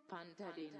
Pantarin.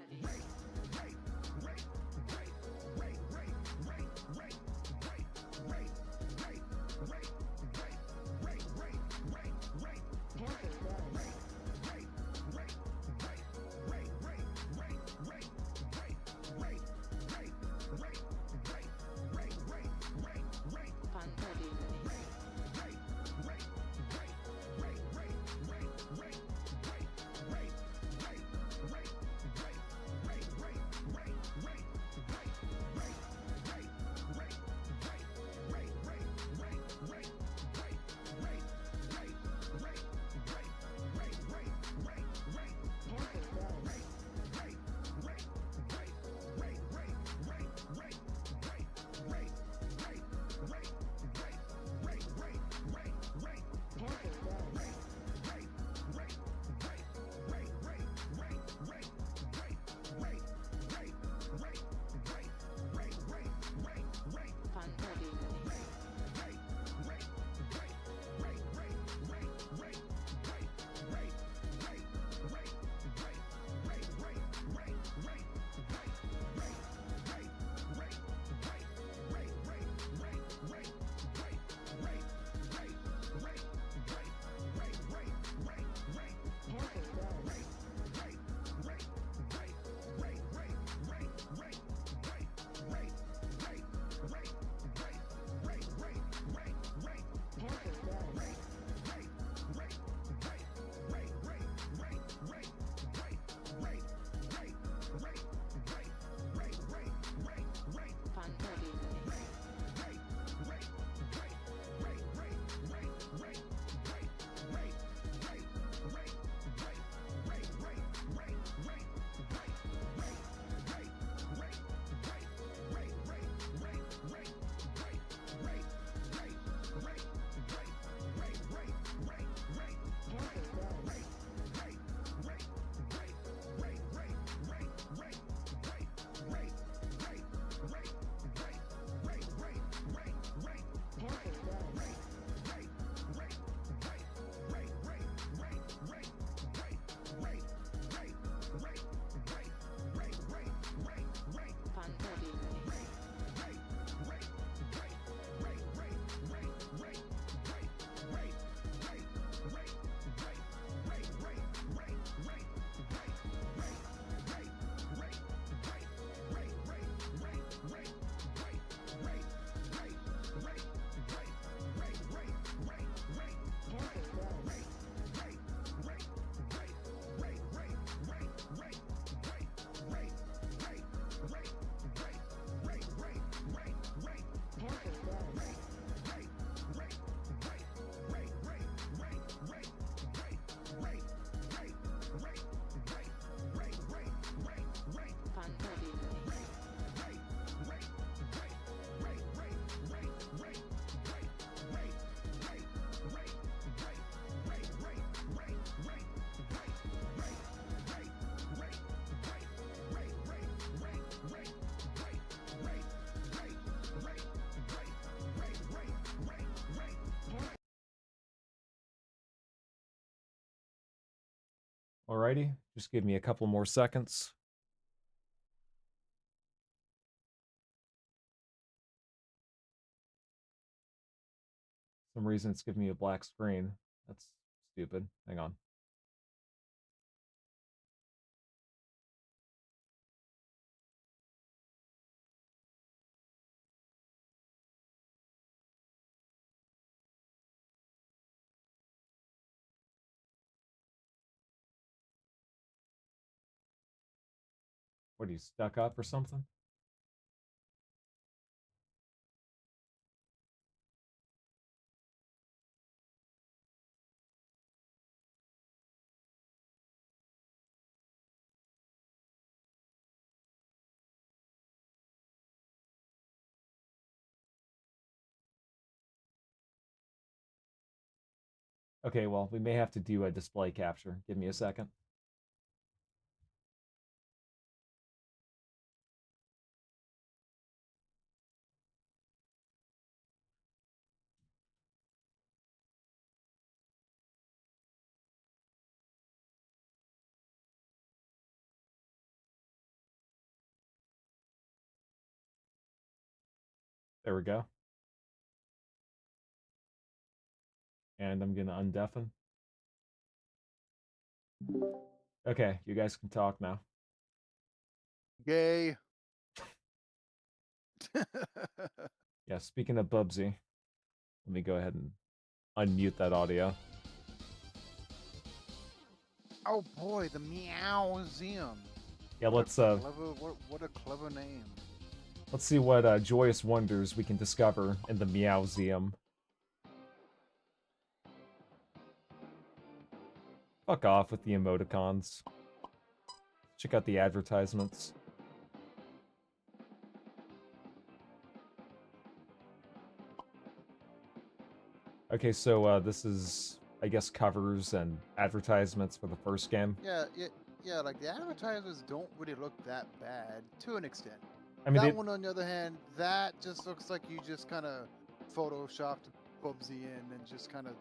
Alrighty, just give me a couple more seconds. For some reason it's giving me a black screen. That's stupid. Hang on. What, are you stuck up or something? Okay, well, we may have to do a display capture. Give me a second. There we go. And I'm gonna undeafen. Okay, you guys can talk now. Gay. Yeah, speaking of Bubsy, let me go ahead and unmute that audio. Oh boy, the Meowseum. Yeah, What a let's clever what a clever name. let's see what joyous wonders we can discover in the Meowseum. Fuck off with the emoticons. Check out the advertisements. Okay, so this is, I guess, covers and advertisements for the first game. Yeah, like the advertisements don't really look that bad to an extent. I mean, That one on the other hand, that just looks like you just kind of photoshopped Bubsy in and just kind of,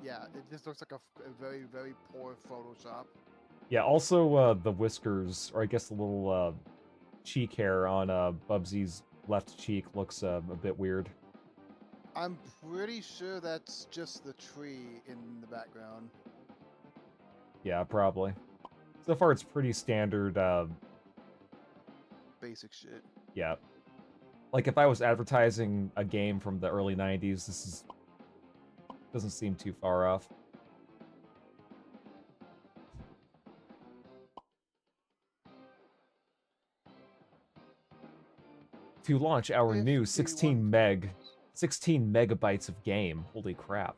yeah, it just looks like a very, very poor Photoshop. yeah, also the whiskers, or I guess the little cheek hair on Bubsy's left cheek looks a bit weird. I'm pretty sure that's just the tree in the background. Yeah, probably. So far, it's pretty standard. Basic shit. Yeah, like if I was advertising a game from the early '90s, this is doesn't seem too far off. To launch our new 51 16 megabytes of game. Holy crap.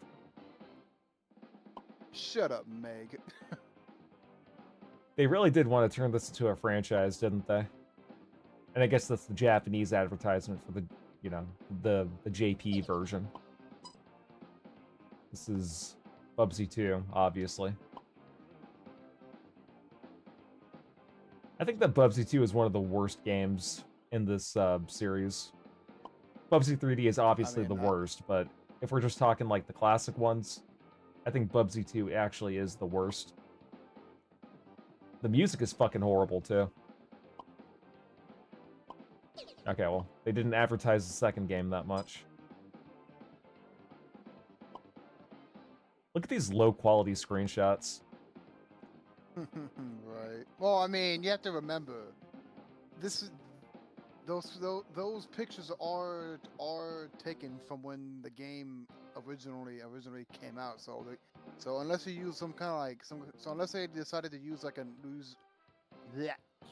Shut up, Meg. They really did want to turn this into a franchise, didn't they? And I guess that's the Japanese advertisement for the, you know, the JP version. This is Bubsy 2, obviously. I think that Bubsy 2 is one of the worst games in this series. Bubsy 3D is obviously the worst, but if we're just talking like the classic ones, I think Bubsy 2 actually is the worst. The music is fucking horrible, too. Okay, well, they didn't advertise the second game that much. Look at these low-quality screenshots. Right. Well, I mean, you have to remember, this is those pictures are taken from when the game originally came out. So unless you use some kind of like so unless they decided to use like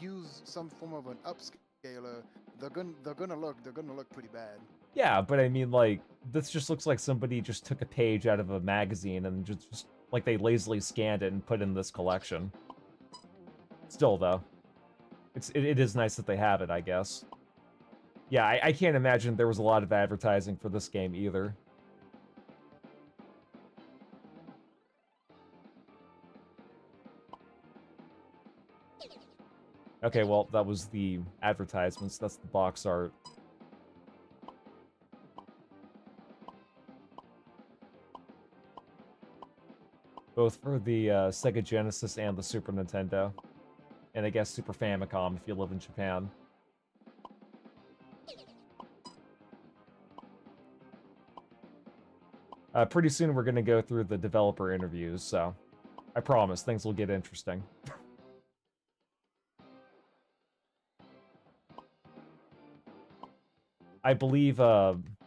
use some form of an upscaler, they're gonna look pretty bad. Yeah, but I mean, like, this just looks like somebody just took a page out of a magazine and just like, they lazily scanned it and put in this collection. Still, though. It is nice that they have it, I guess. Yeah, I can't imagine there was a lot of advertising for this game, either. Okay, well, that was the advertisements. That's the box art. Both for the Sega Genesis and the Super Nintendo. And I guess Super Famicom if you live in Japan. Pretty soon we're going to go through the developer interviews, so I promise things will get interesting. I believe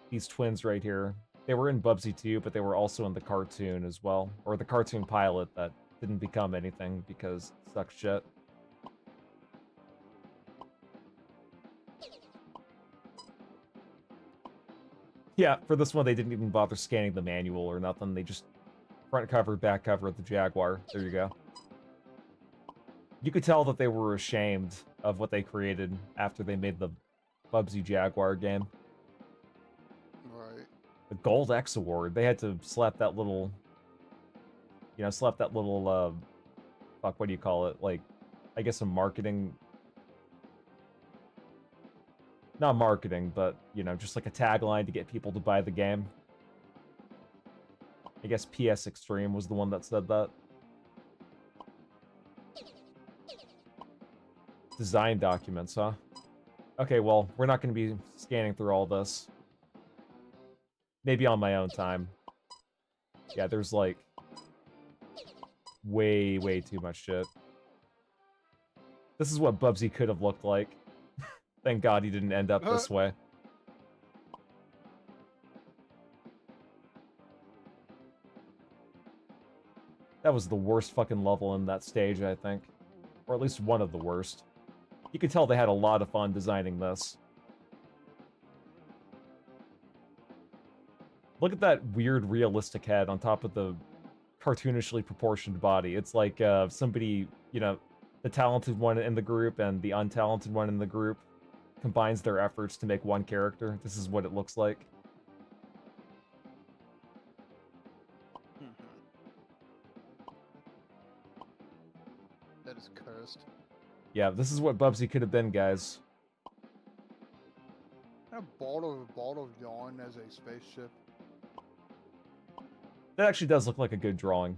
these twins right here, they were in Bubsy 2, but they were also in the cartoon as well. Or the cartoon pilot that didn't become anything because it sucks shit. Yeah, for this one, they didn't even bother scanning the manual or nothing. They just front cover, back cover of the Jaguar. There you go. You could tell that they were ashamed of what they created after they made the Bubsy Jaguar game. Right. The Gold X Award. They had to slap that little... You know, slap that little, fuck, what do you call it? Like, I guess a marketing... Not marketing, but, you know, just like a tagline to get people to buy the game. I guess PS Extreme was the one that said that. Design documents, huh? Okay, well, we're not going to be scanning through all this. maybe on my own time. Yeah, there's like way too much shit. This is what Bubsy could have looked like. Thank God he didn't end up this way. That was the worst fucking level in that stage, I think. Or at least one of the worst. You could tell they had a lot of fun designing this. Look at that weird realistic head on top of the cartoonishly proportioned body. It's like somebody, you know, the talented one in the group and the untalented one in the group combines their efforts to make one character. This is what it looks like. That is cursed. Yeah, this is what Bubsy could have been, guys. A ball of yarn as a spaceship. That actually does look like a good drawing.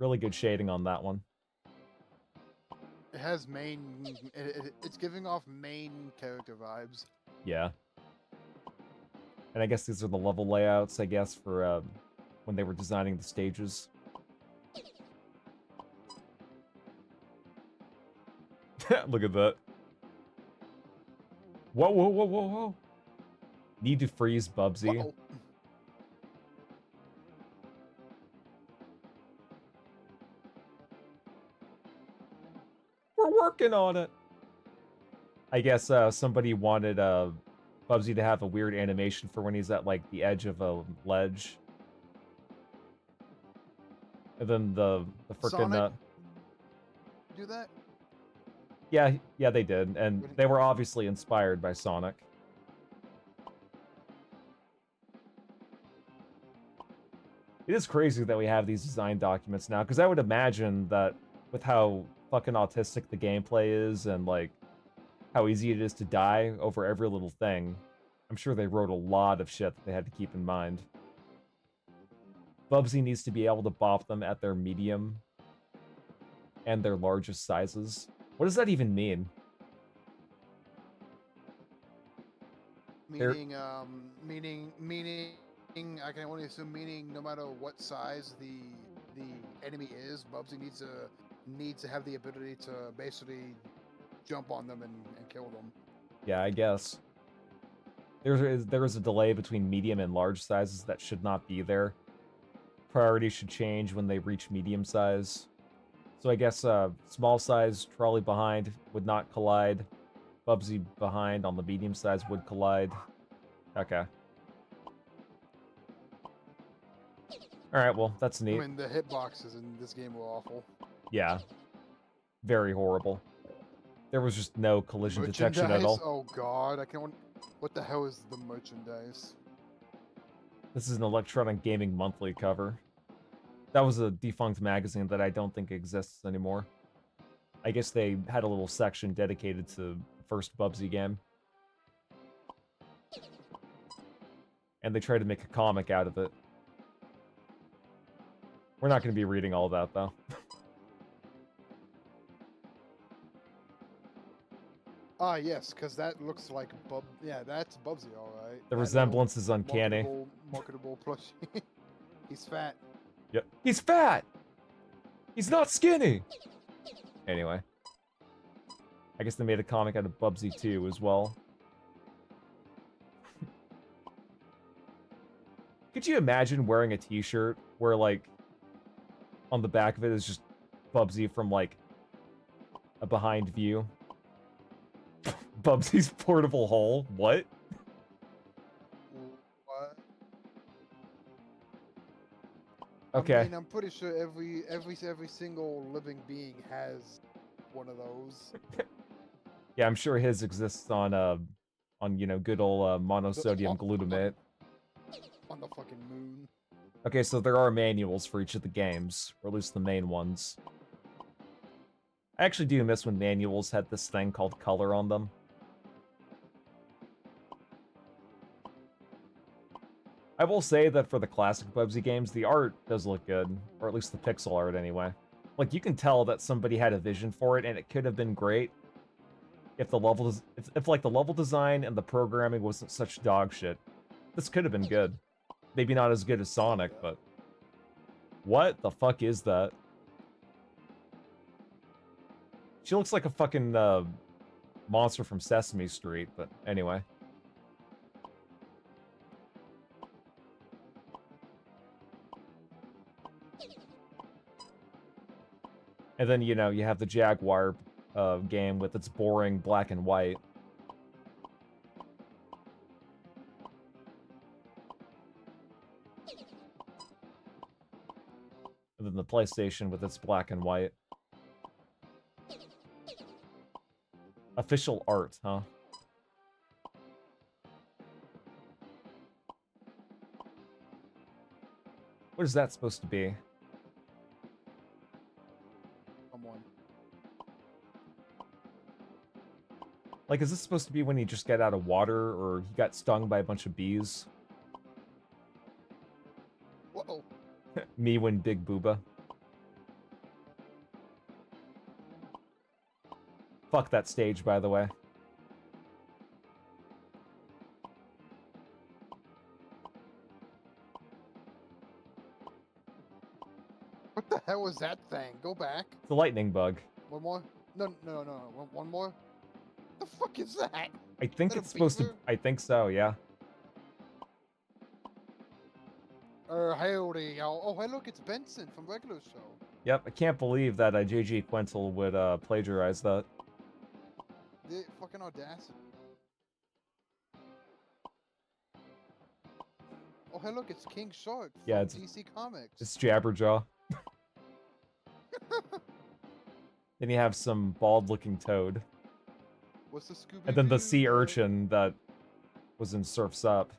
Really good shading on that one. It has it's giving off main character vibes. Yeah. And I guess these are the level layouts, I guess, for when they were designing the stages. Look at that. Whoa. Need to freeze Bubsy. Uh-oh. We're working on it. I guess somebody wanted Bubsy to have a weird animation for when he's at like the edge of a ledge. And then the frickin' Sonic do that? Yeah, they did, and they were obviously inspired by Sonic. It is crazy that we have these design documents now, because I would imagine that with how fucking autistic the gameplay is, and like how easy it is to die over every little thing, I'm sure they wrote a lot of shit that they had to keep in mind. Bubsy needs to be able to bop them at their medium and their largest sizes. What does that even mean? Meaning, I can only assume meaning no matter what size the enemy is, Bubsy needs to have the ability to basically jump on them and kill them. Yeah, I guess. There is a delay between medium and large sizes that should not be there. Priority should change when they reach medium size. So I guess small size trolley behind would not collide. Bubsy behind on the medium size would collide. Okay. Alright, well, that's neat. I mean, the hitboxes in this game were awful. Yeah. Very horrible. There was just no collision detection at all. Oh god, what the hell is the merchandise? This is an Electronic Gaming Monthly cover. That was a defunct magazine that I don't think exists anymore. I guess they had a little section dedicated to the first Bubsy game. And they tried to make a comic out of it. We're not going to be reading all that, though. Ah, yes, because that looks like yeah, that's Bubsy, alright. The resemblance is uncanny. Marketable plushie. He's fat. Yep. He's fat! He's not skinny! Anyway. I guess they made a comic out of Bubsy 2 as well. Could you imagine wearing a t-shirt where, like, on the back of it is just Bubsy from, like, a behind view? Bubsy's portable hole? What? What? Okay. I mean, I'm pretty sure every single living being has one of those. Yeah, I'm sure his exists on you know, good old monosodium glutamate. On the fucking moon. Okay, so there are manuals for each of the games, or at least the main ones. I actually do miss when manuals had this thing called color on them. I will say that for the classic Bubsy games, the art does look good, or at least the pixel art anyway. Like, you can tell that somebody had a vision for it, and it could have been great. if the level if like the level design and the programming wasn't such dog shit, this could have been good. Maybe not as good as Sonic, but what the fuck is that? She looks like a fucking monster from Sesame Street, but anyway. And then, you know, you have the Jaguar game with its boring black and white. And then the PlayStation with its black and white. Official art, huh? What is that supposed to be? Come on. Like, is this supposed to be when he just got out of water, or he got stung by a bunch of bees? Whoa. Me when Big Booba. Fuck that stage, by the way. What the hell was that thing? Go back. It's a lightning bug. One more? No. One more? The fuck is that? I think Is that it's a supposed to... beaver? I think so, yeah. Howdy, y'all. Oh, hey, look, it's Benson from Regular Show. Yep, I can't believe that J.G. Quintel would plagiarize that. The fucking audacity. Oh, hey, look, it's King Shark from Yeah, it's DC Comics. It's Jabberjaw. Then you have some bald-looking toad. What's the Scooby? And then the sea urchin that was in Surf's Up.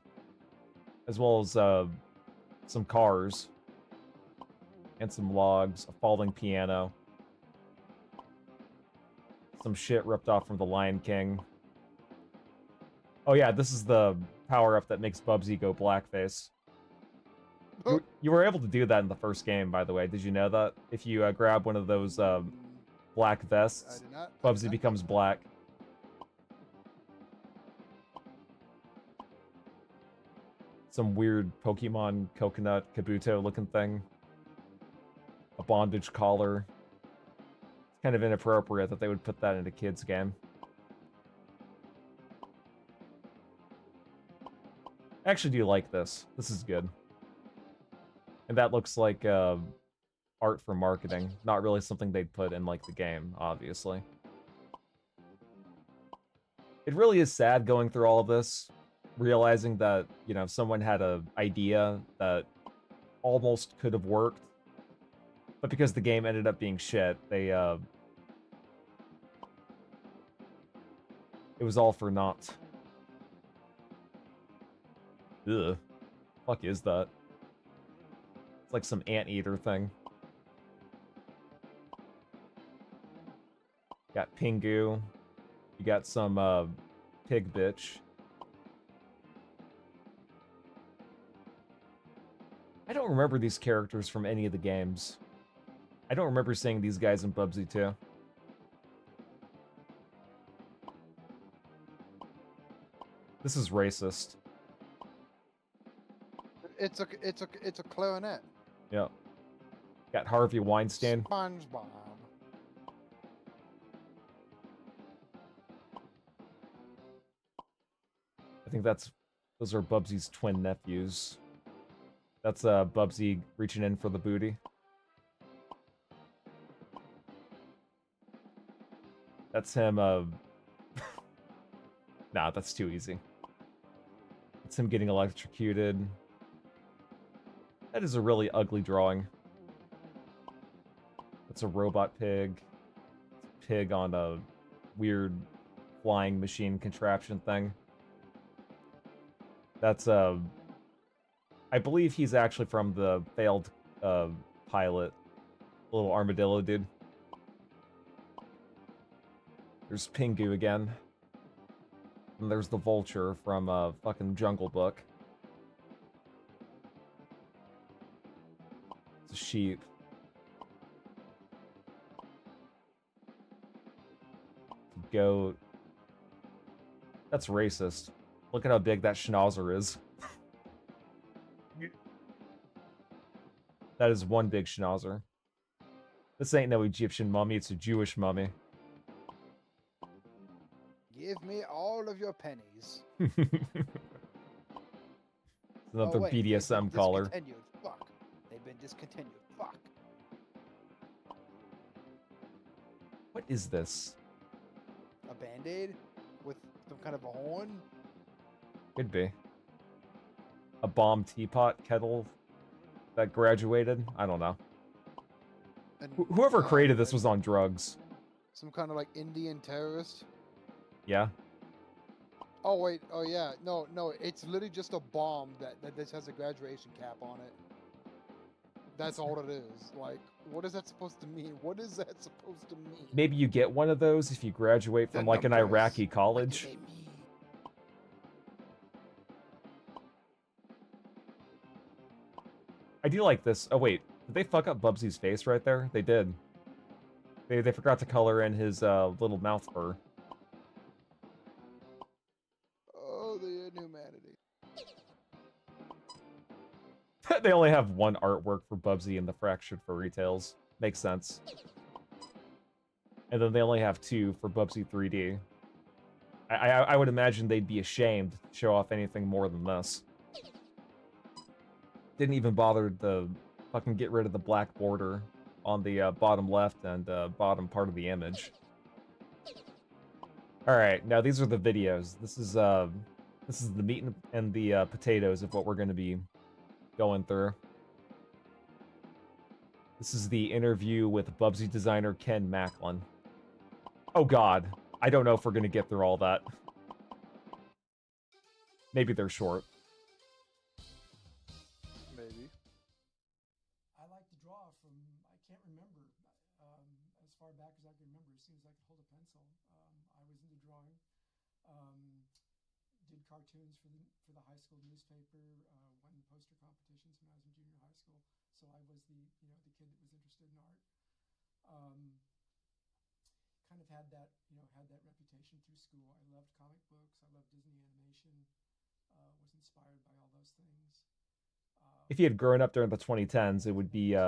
As well as some cars. And some logs, a falling piano. Some shit ripped off from The Lion King. Oh yeah, this is the power-up that makes Bubsy go blackface. You were able to do that in the first game, by the way. Did you know that? If you grab one of those black vests, Bubsy becomes black. Some weird Pokemon coconut Kabuto looking thing. A bondage collar. It's kind of inappropriate that they would put that in a kid's game. I actually do like this. This is good. And that looks like art for marketing. Not really something they'd put in, like, the game, obviously. It really is sad going through all of this, realizing that, you know, someone had an idea that almost could have worked, but because the game ended up being shit, they, it was all for naught. Ugh. Fuck is that? It's like some anteater thing. Got Pingu. You got some, pig bitch. I don't remember these characters from any of the games. I don't remember seeing these guys in Bubsy 2. This is racist. It's a clarinet. Yep. Got Harvey Weinstein. SpongeBob. I think those are Bubsy's twin nephews. That's Bubsy reaching in for the booty. That's him, nah, that's too easy. It's him getting electrocuted. That is a really ugly drawing. That's a robot pig. It's a pig on a weird flying machine contraption thing. That's, I believe he's actually from the failed, pilot. Little armadillo dude. There's Pingu again. And there's the vulture from, fucking Jungle Book. It's a sheep. It's a goat. That's racist. Look at how big that schnauzer is. That is one big schnauzer. This ain't no Egyptian mummy, it's a Jewish mummy. Give me all of your pennies. Another wait, they've been BDSM collar. discontinued. Fuck. They've been discontinued. Fuck. What is this? A band-aid with some kind of a horn? Could be. A bomb teapot kettle that graduated? I don't know. And, Whoever created this was on drugs. Some kind of like Indian terrorist? Yeah? Oh wait, oh yeah, no, it's literally just a bomb that this has a graduation cap on it. That's all it is. Like, what is that supposed to mean? What is that supposed to mean? Maybe you get one of those if you graduate from like an Iraqi college. I do like this. Oh wait, did they fuck up Bubsy's face right there? They did. They forgot to color in his little mouth fur. Oh, the inhumanity. They only have one artwork for Bubsy in the Fractured Furry Tales. Makes sense. And then they only have two for Bubsy 3D. I would imagine they'd be ashamed to show off anything more than this. Didn't even bother to fucking get rid of the black border on the bottom left and bottom part of the image. Alright, now these are the videos. This is the meat and the potatoes of what we're going to be going through. This is the interview with Bubsy designer Ken Macklin. Oh god, I don't know if we're going to get through all that. Maybe they're short. Maybe. I like to draw from, I can't remember, as far back as I can remember. It seems like I could hold a pencil. I was into drawing. Did cartoons for the high school newspaper, won poster competitions when I was in junior high school. So I was the kid that was interested in art. Kind of had that reputation through school. I loved comic books. I loved Disney animation. Was inspired by all those things. If he had grown up during the 2010s, it would be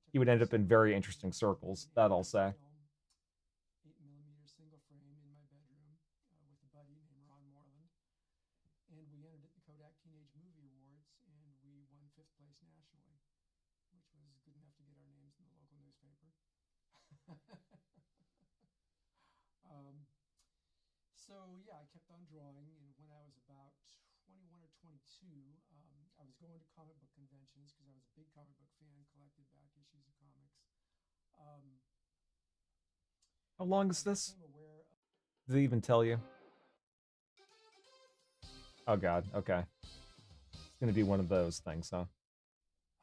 he would end up in very interesting circles. That I'll say. 8mm single frame in my bedroom with a buddy named Ron Moreland, and we entered at the Kodak Teenage Movie Awards, and we won 5th place nationally, which was good enough to get our names in the local newspaper. So yeah, I kept on drawing, and when I was about 21 or 22, I was going to comic book conventions because I was a big comic book fan, collected back issues of comics. How long is this? Did they even tell you? Oh god, okay. It's gonna be one of those things, huh?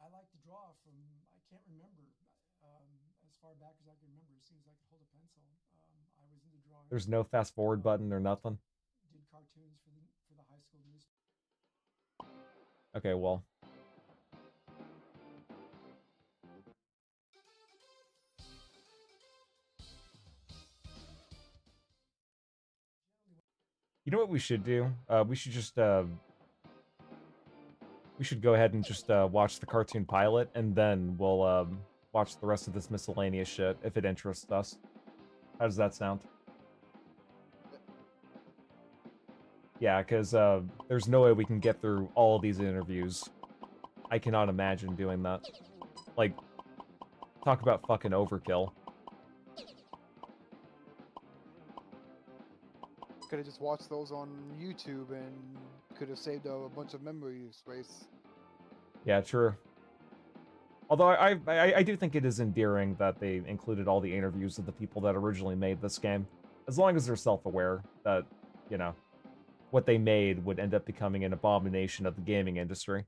I like to draw from, I can't remember, as far back as I can remember. It seems like I could hold a pencil. I was into drawing. There's no fast forward button or nothing? Did cartoons for the high school news. Okay, well. You know what we should do? We should just, we should go ahead and just, watch the cartoon pilot, and then we'll, watch the rest of this miscellaneous shit, if it interests us. How does that sound? Yeah, because, there's no way we can get through all of these interviews. I cannot imagine doing that. Like, talk about fucking overkill. Could have just watched those on YouTube and could have saved a bunch of memory space. Yeah, true. Although I do think it is endearing that they included all the interviews of the people that originally made this game. As long as they're self-aware that, you know, what they made would end up becoming an abomination of the gaming industry.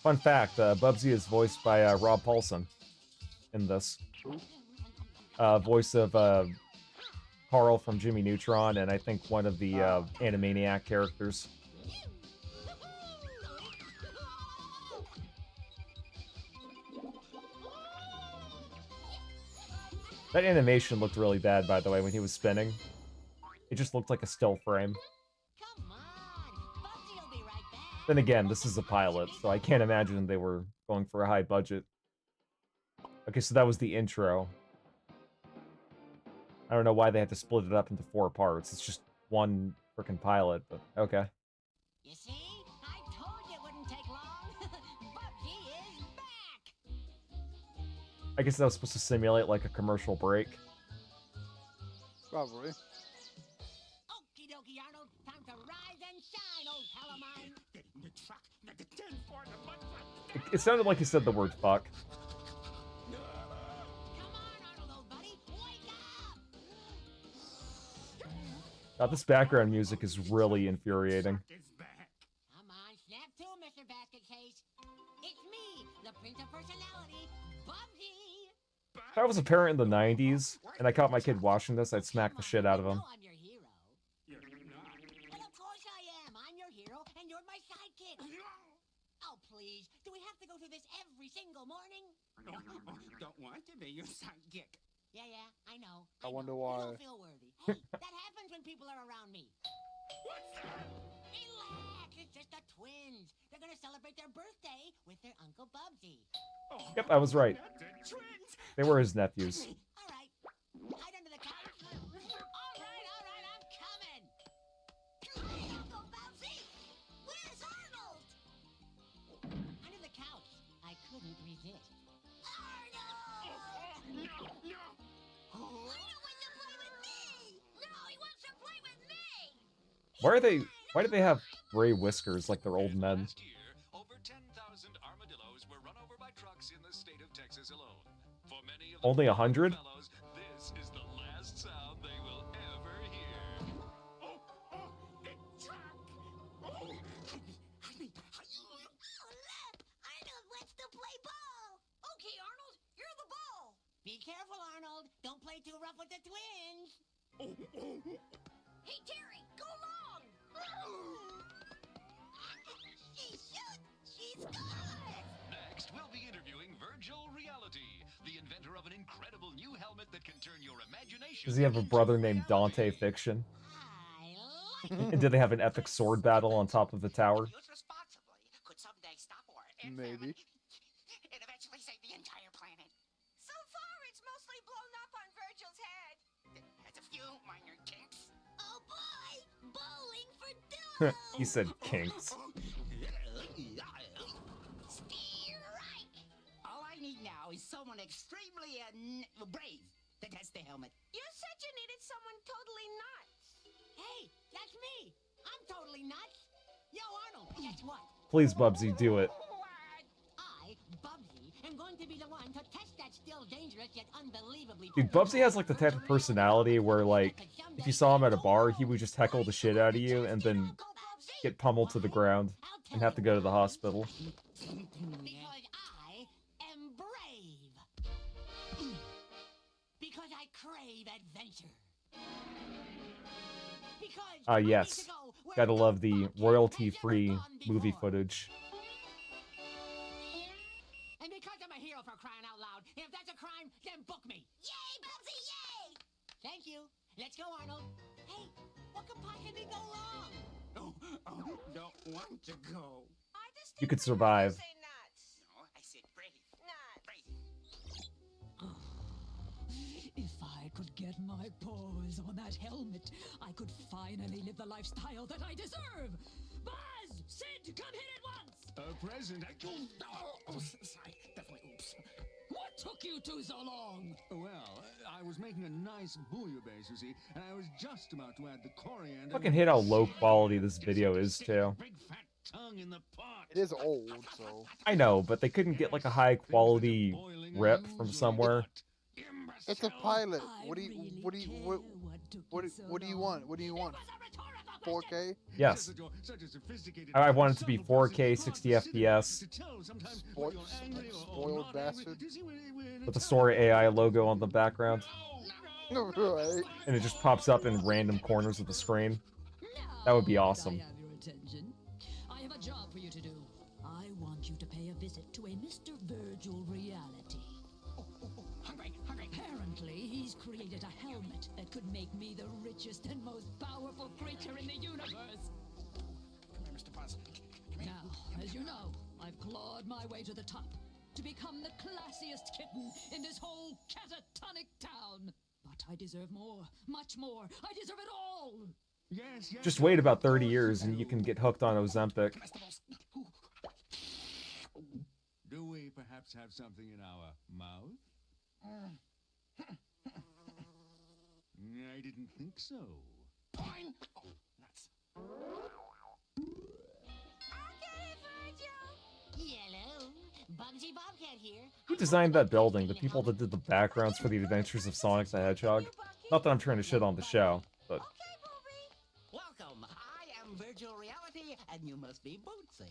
Fun fact, Bubsy is voiced by Rob Paulson in this. Who? Voice of Carl from Jimmy Neutron, and I think one of the Animaniac characters. That animation looked really bad, by the way, when he was spinning. It just looked like a still frame. Come on, Bubsy will be right back. Then again, this is a pilot, so I can't imagine they were going for a high budget. Okay, so that was the intro. I don't know why they had to split it up into 4 parts. It's just one freaking pilot, but okay. You see? I told you it wouldn't take long. Bubsy is back! I guess that was supposed to simulate like a commercial break. Probably. Okie dokie, Arnold. Time to rise and shine, old pal of mine. It sounded like he said the word fuck. Come on, Arnold, old buddy. Wake up! This background music is really infuriating. Come on, snap to, Mr. Basket Case. It's me, the Prince of Personality, Bubsy. If I was a parent in the 90s, and I caught my kid watching this, I'd smack the shit out of him. You know I'm your hero. Well, of course I am. I'm your hero, and you're my sidekick. Oh, please. Do we have to go through this every single morning? Don't want to be your sidekick. Yeah, I know. I wonder know. why. You don't feel worthy. Hey, that happens when people are around me. What's that? Relax. It's just the twins. They're going to celebrate their birthday with their Uncle Bubsy. Yep, I was right. Not the twins. They were his nephews. All right. Hide under the couch. All right, I'm coming. Uncle Bubsy, where's Arnold? Under the couch. I couldn't resist. Arnold! No. He don't want to play with me. No, he wants to play with me. Why do they have gray whiskers like they're old men? Last year, over 10,000 armadillos were run over by trucks in the state of Texas alone. For many of the Only 100? fellows, this is the last sound they will ever hear. The truck. Arnold wants to play ball. Okay, Arnold, you're the ball. Be careful, Arnold. Don't play too rough with the twins. Hey, Terry, go long. She should. She's good. Next, we'll be interviewing Virgil Reality, the inventor of an incredible new helmet that can turn your imagination. Does he have a brother named Dante Fiction? I like And did they have an epic sword battle on top of the tower? Use responsibly. Could someday stop war and Maybe. famine, and eventually save the entire planet. So far, it's mostly blown up on Virgil's head. It has a few minor kinks. Oh boy, bowling for two. He said kinks. Strike. All I need now is someone extremely brave to test the helmet. You said you needed someone totally nuts. Hey, that's me. I'm totally nuts. Yo, Arnold, guess what? Please, Bubsy, do it. I, Bubsy, am going to be the one to test that still dangerous yet unbelievably. Dude, Bubsy has like the type of personality where like, if you saw him at a bar, he would just heckle the shit out of you and then get pummeled to the ground and have to go to the hospital. Because I am brave. Because I crave adventure. Because I need Yes. to go where Gotta no love the book has royalty-free ever gone movie before. footage. And because I'm a hero for crying out loud, if that's a crime, then book me. Yay, Bubsy, yay! Thank you. Let's go, Arnold. Hey, what could possibly go wrong? Don't want to go. You could survive. No, I said brave. Brave. If I could get my paws on that helmet, I could finally live the lifestyle that I deserve. Buzz! Sid, come hit it once! President, sorry, definitely, oops. What took you two so long? Well, I was making a nice bouillabaisse, you see, and I was just about to add the coriander. Fucking hate how low quality this video is too. Big fat tongue in the pot. It is old, so. I know, but they couldn't get like a high quality rip from somewhere. It's a pilot. I What do you really what do you care what what took what, you so what do you long. want? What do you want? 4K? Yes. I want it to be 4K, 60 FPS, Spoiled bastard. with the Sora AI logo on the background, Right. and it just pops up in random corners of the screen. That would be awesome. I have your attention. I have a job for you to do. I want you to pay a visit to a Mr. Virtual Reality. Hungry. Apparently, he's created a helmet that could make me the richest and most powerful creature in the universe. Come here, Mr. Buzz. Come here. Now, as you know, I've clawed my way to the top to become the classiest kitten in this whole catatonic town. But I deserve more, much more. I deserve it all. Yes, yes. Just wait about 30 years and you can get hooked on Ozempic. Do we perhaps have something in our mouth? I didn't think so. Fine. Oh, nuts. Hello, Bubsy Bobcat here. Who designed that building? The people that did the backgrounds for the Adventures of Sonic the Hedgehog? Not that I'm trying to shit on the show, but... Welcome. I am Virtual Reality, and you must be Bootsy.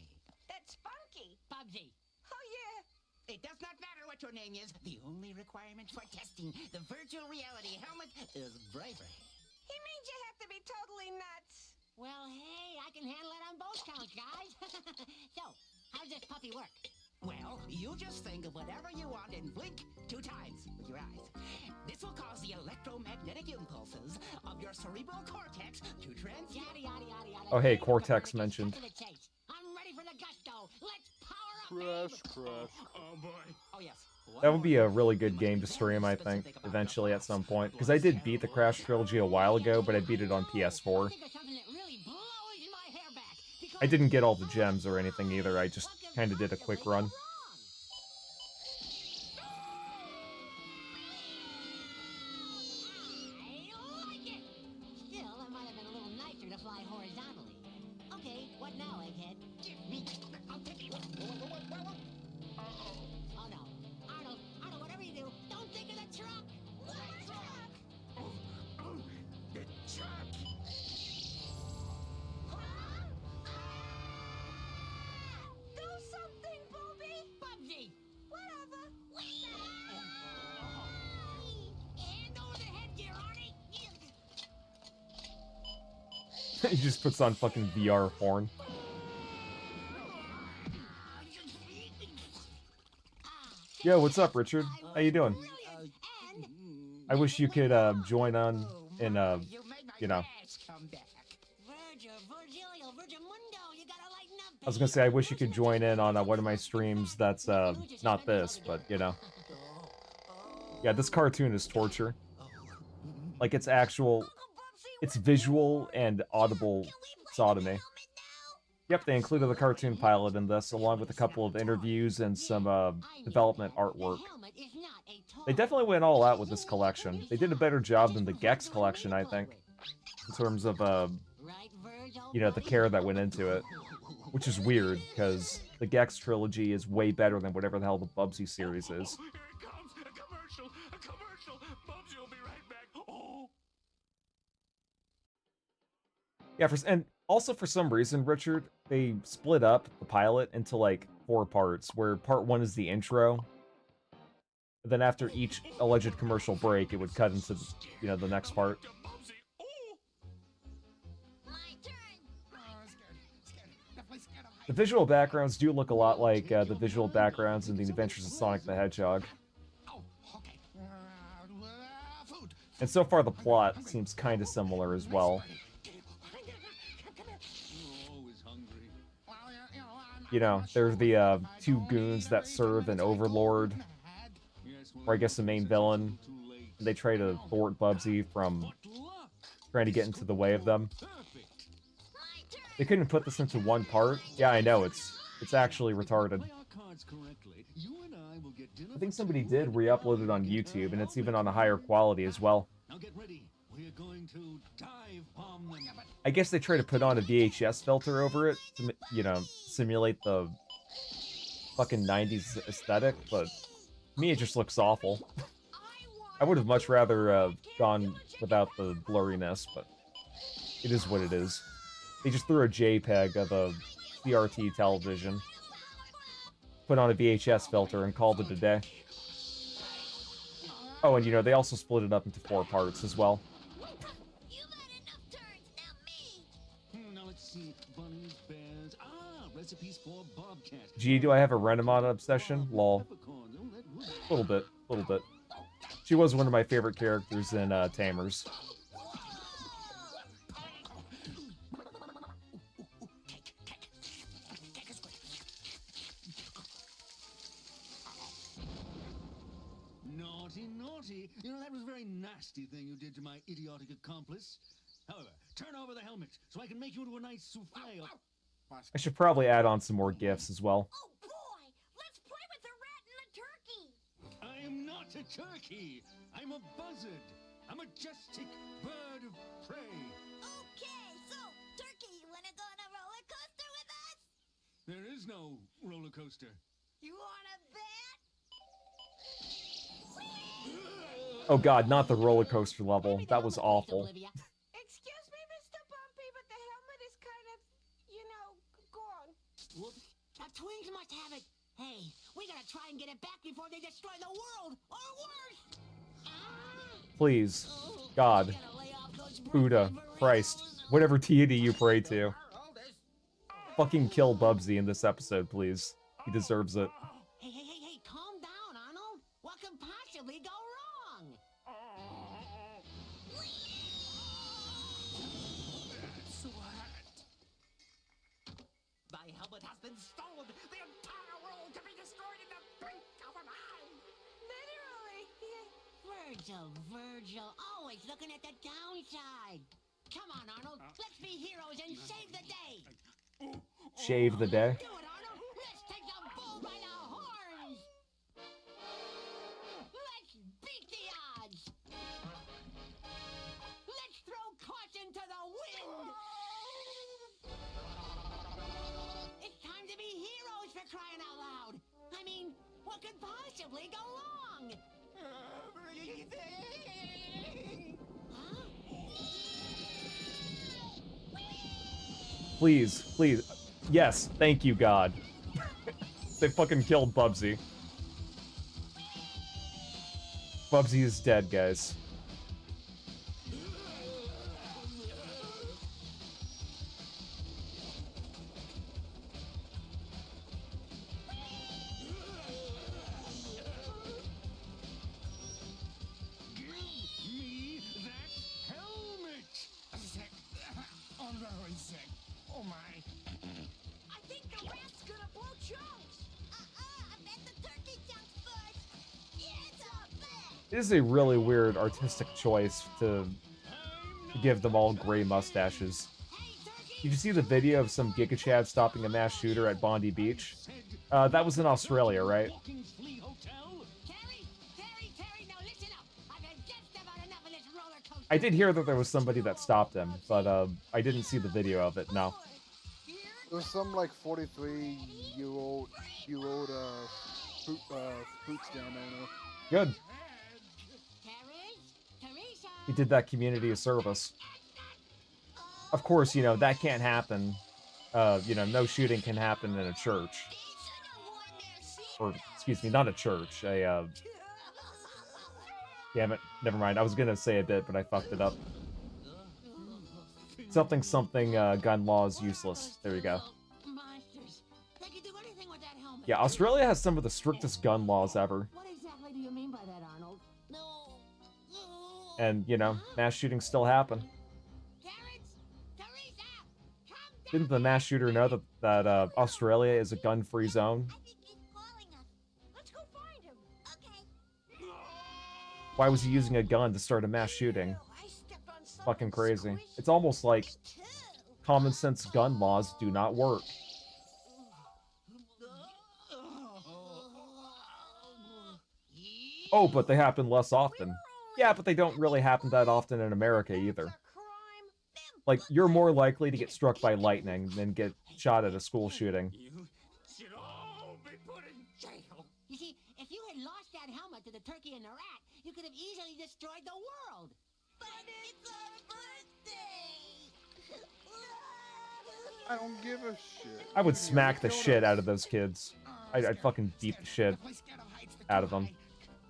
That's Spunky. Bubsy. Oh, yeah. It does not matter what your name is. The only requirement for testing the virtual reality helmet is bravery. He means you have to be totally nuts. Well, hey, I can handle it on both counts, guys. So, how does this puppy work? Well, you just think of whatever you want and blink 2 times with your eyes. This will cause the electromagnetic impulses of your cerebral cortex to transmit. Yada, yada, yada, yada. Oh, hey, Cortex mentioned. I'm ready for the gusto. Let's power up, Crash. Oh boy. Oh, yes. That would be a really good game to stream, I think, eventually at some point. Because I did beat the Crash trilogy a while ago, but I beat it on PS4. I didn't get all the gems or anything either, I just kind of did a quick run. I like it. Still, that might have been a little nicer to fly horizontally. Okay, what now, Egghead? Give me. I'll take it. Oh no. Arnold, whatever you do, don't think of the truck! What truck? The truck. Do something, Booby! Bubsy. Whatever. Hand over the headgear, Arnie. He just puts on fucking VR porn. Yo, what's up, Richard? How you doing? I wish you could join on in You made my you know. ass come back. Virgilio, Virgimundo, you gotta lighten up, I was gonna say I wish you could join in on one of my streams that's not this, but you know. Yeah, this cartoon is torture. Like it's actual, it's visual and audible sodomy. Yep, they included the cartoon pilot in this, along with a couple of interviews and some development artwork. They definitely went all out with this collection. They did a better job than the Gex collection, I think, in terms of, you know, the care that went into it. Which is weird, because the Gex trilogy is way better than whatever the hell the Bubsy series is. Here it comes. A commercial. A commercial. Bubsy will be right back. Oh. Yeah, and also for some reason, Richard, they split up the pilot into like 4 parts, where part 1 is the intro. And then after each alleged commercial break, it would cut into, you know, the next part. The visual backgrounds do look a lot like the visual backgrounds in the Adventures of Sonic the Hedgehog. And so far the plot seems kind of similar as well. You know, there's the 2 goons that serve an overlord, or I guess the main villain. They try to thwart Bubsy from trying to get into the way of them. They couldn't put this into 1 part. Yeah, I know, it's actually retarded. I think somebody did re-upload it on YouTube, and it's even on a higher quality as well. Now get ready. We're going to dive bomb them. I guess they try to put on a VHS filter over it to, you know, simulate the fucking 90s aesthetic, but to me it just looks awful. I would have much rather gone without the blurriness, but it is what it is. They just threw a JPEG of a CRT television, put on a VHS filter, and called it a day. Oh, and you know, they also split it up into 4 parts as well. You've had enough turns, now me. Now let's see. Bunnies, bears. Recipes for bobcat. Gee, do I have a Renamon obsession? Lol. Peppercorns. Oh, that would- Little bit. She was one of my favorite characters in Tamers. Naughty. You know, that was a very nasty thing you did to my idiotic accomplice. However, turn over the helmet so I can make you into a nice souffle. I should probably add on some more gifts as well. Oh boy, let's play with the rat and the turkey. I am not a turkey. I'm a buzzard. A majestic bird of prey. Okay, so turkey, you wanna go on a roller coaster with us? There is no roller coaster. You wanna bet? Oh god, not the roller coaster level. Maybe That the was helmet, please, awful. Olivia. Excuse me, Mr. Bumpy, but the helmet is kind of, gone. Whoops. The twins must have it. Hey, we gotta try and get it back before they destroy the world, or worse. Please. Oh, God. we gotta lay off those Buddha. birthday Christ. burritos. Whatever deity you pray to. Fucking kill Bubsy in this episode, please. He deserves it. Hey, calm down, Arnold. What could possibly go wrong? My helmet has been stolen. The entire world to be destroyed in the blink of an eye. Literally. Virgil, always looking at the downside. Come on, Arnold. Let's be heroes and save the day. Shave the day. Do it, Arnold. Let's take the bull by the horns. Let's beat the odds. Let's throw caution to the wind. It's time to be heroes, for crying out loud. I mean, what could possibly go wrong? Huh? Please. Yes, thank you, God. They fucking killed Bubsy. Bubsy is dead, guys. Give me that helmet. Oh no, insect. Oh my. I think the rat's gonna blow chunks. I bet the turkey jumps first. It's a bet. It is a really weird artistic choice to give them all gray mustaches. Did you see the video of some Giga Chad stopping a mass shooter at Bondi Beach? That was in Australia, right? Walking flea hotel. Terry, now listen up. I've had just about enough of this roller coaster. I did hear that there was somebody that stopped him, but I didn't see the video of it, no. There's some like 43-year-old fruit stand owner. Good. Teresa. He did that community a service. Of course, you know, that can't happen. You know, no shooting can happen in a church. Or, excuse me, not a church. Damn it. Never mind. I was gonna say a bit, but I fucked it up. Something, gun law is useless. There you go. Monsters. They can do anything with that helmet. Yeah, Australia has some of the strictest gun laws ever. What exactly do you mean by that, Arnold? And, you know, mass shootings still happen. Teresa, come down. Didn't the mass shooter know that Australia is a gun-free zone? I think he's calling us. Let's go find him. Okay. Why was he using a gun to start a mass shooting? I stepped on something Fucking crazy. squishy. It's almost like Too. common sense gun laws do not work. Oh, but they happen less often. Yeah, but they don't really happen that often in America either. Crime. Like, you're more likely to get struck by lightning than get shot at a school shooting. You should all be put in jail. You see, if you had lost that helmet to the turkey and the rat, you could have easily destroyed the world. But it's our birthday. I don't give a shit. I would You smack the killed shit us. out of those kids. I'd fucking beat the shit out of them.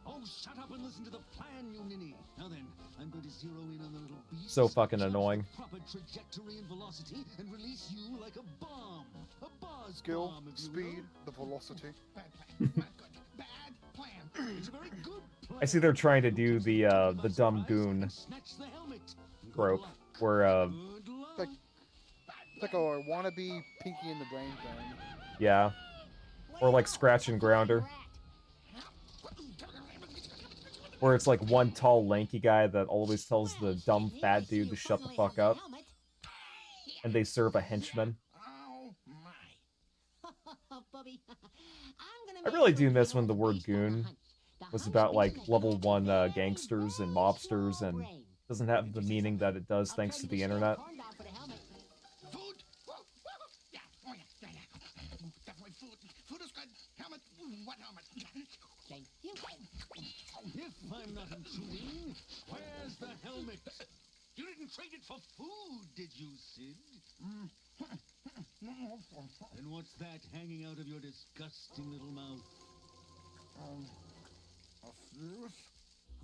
Oh, shut up and listen to the plan, you ninny. Now then, I'm going to zero in on the little beast. So fucking judge the annoying. proper trajectory and velocity and release you like a bomb. A buzz Skill, bomb, if you speed, will. the velocity. Bad plan. Not good. Bad plan. It's a very good plan. I see they're trying to do the dumb goon Snatch the helmet. Good trope, luck. where Good luck. Like, it's like a wannabe Pinky in the Brain thing. yeah, or like Scratch and Grounder, where it's like one tall lanky guy that always tells the dumb fat dude to shut the fuck up, and they serve a henchman. Oh my. Bubby, I really do miss when the word goon was about like level 1 gangsters and mobsters and doesn't have the meaning that it does thanks to the internet. Food? Yeah. Oh, yeah. Definitely food. Food is good. Helmet. What helmet? Thank you. If I'm not intruding, where's the helmet? You didn't trade it for food, did you, Sid? And what's that hanging out of your disgusting little mouth? A fuse?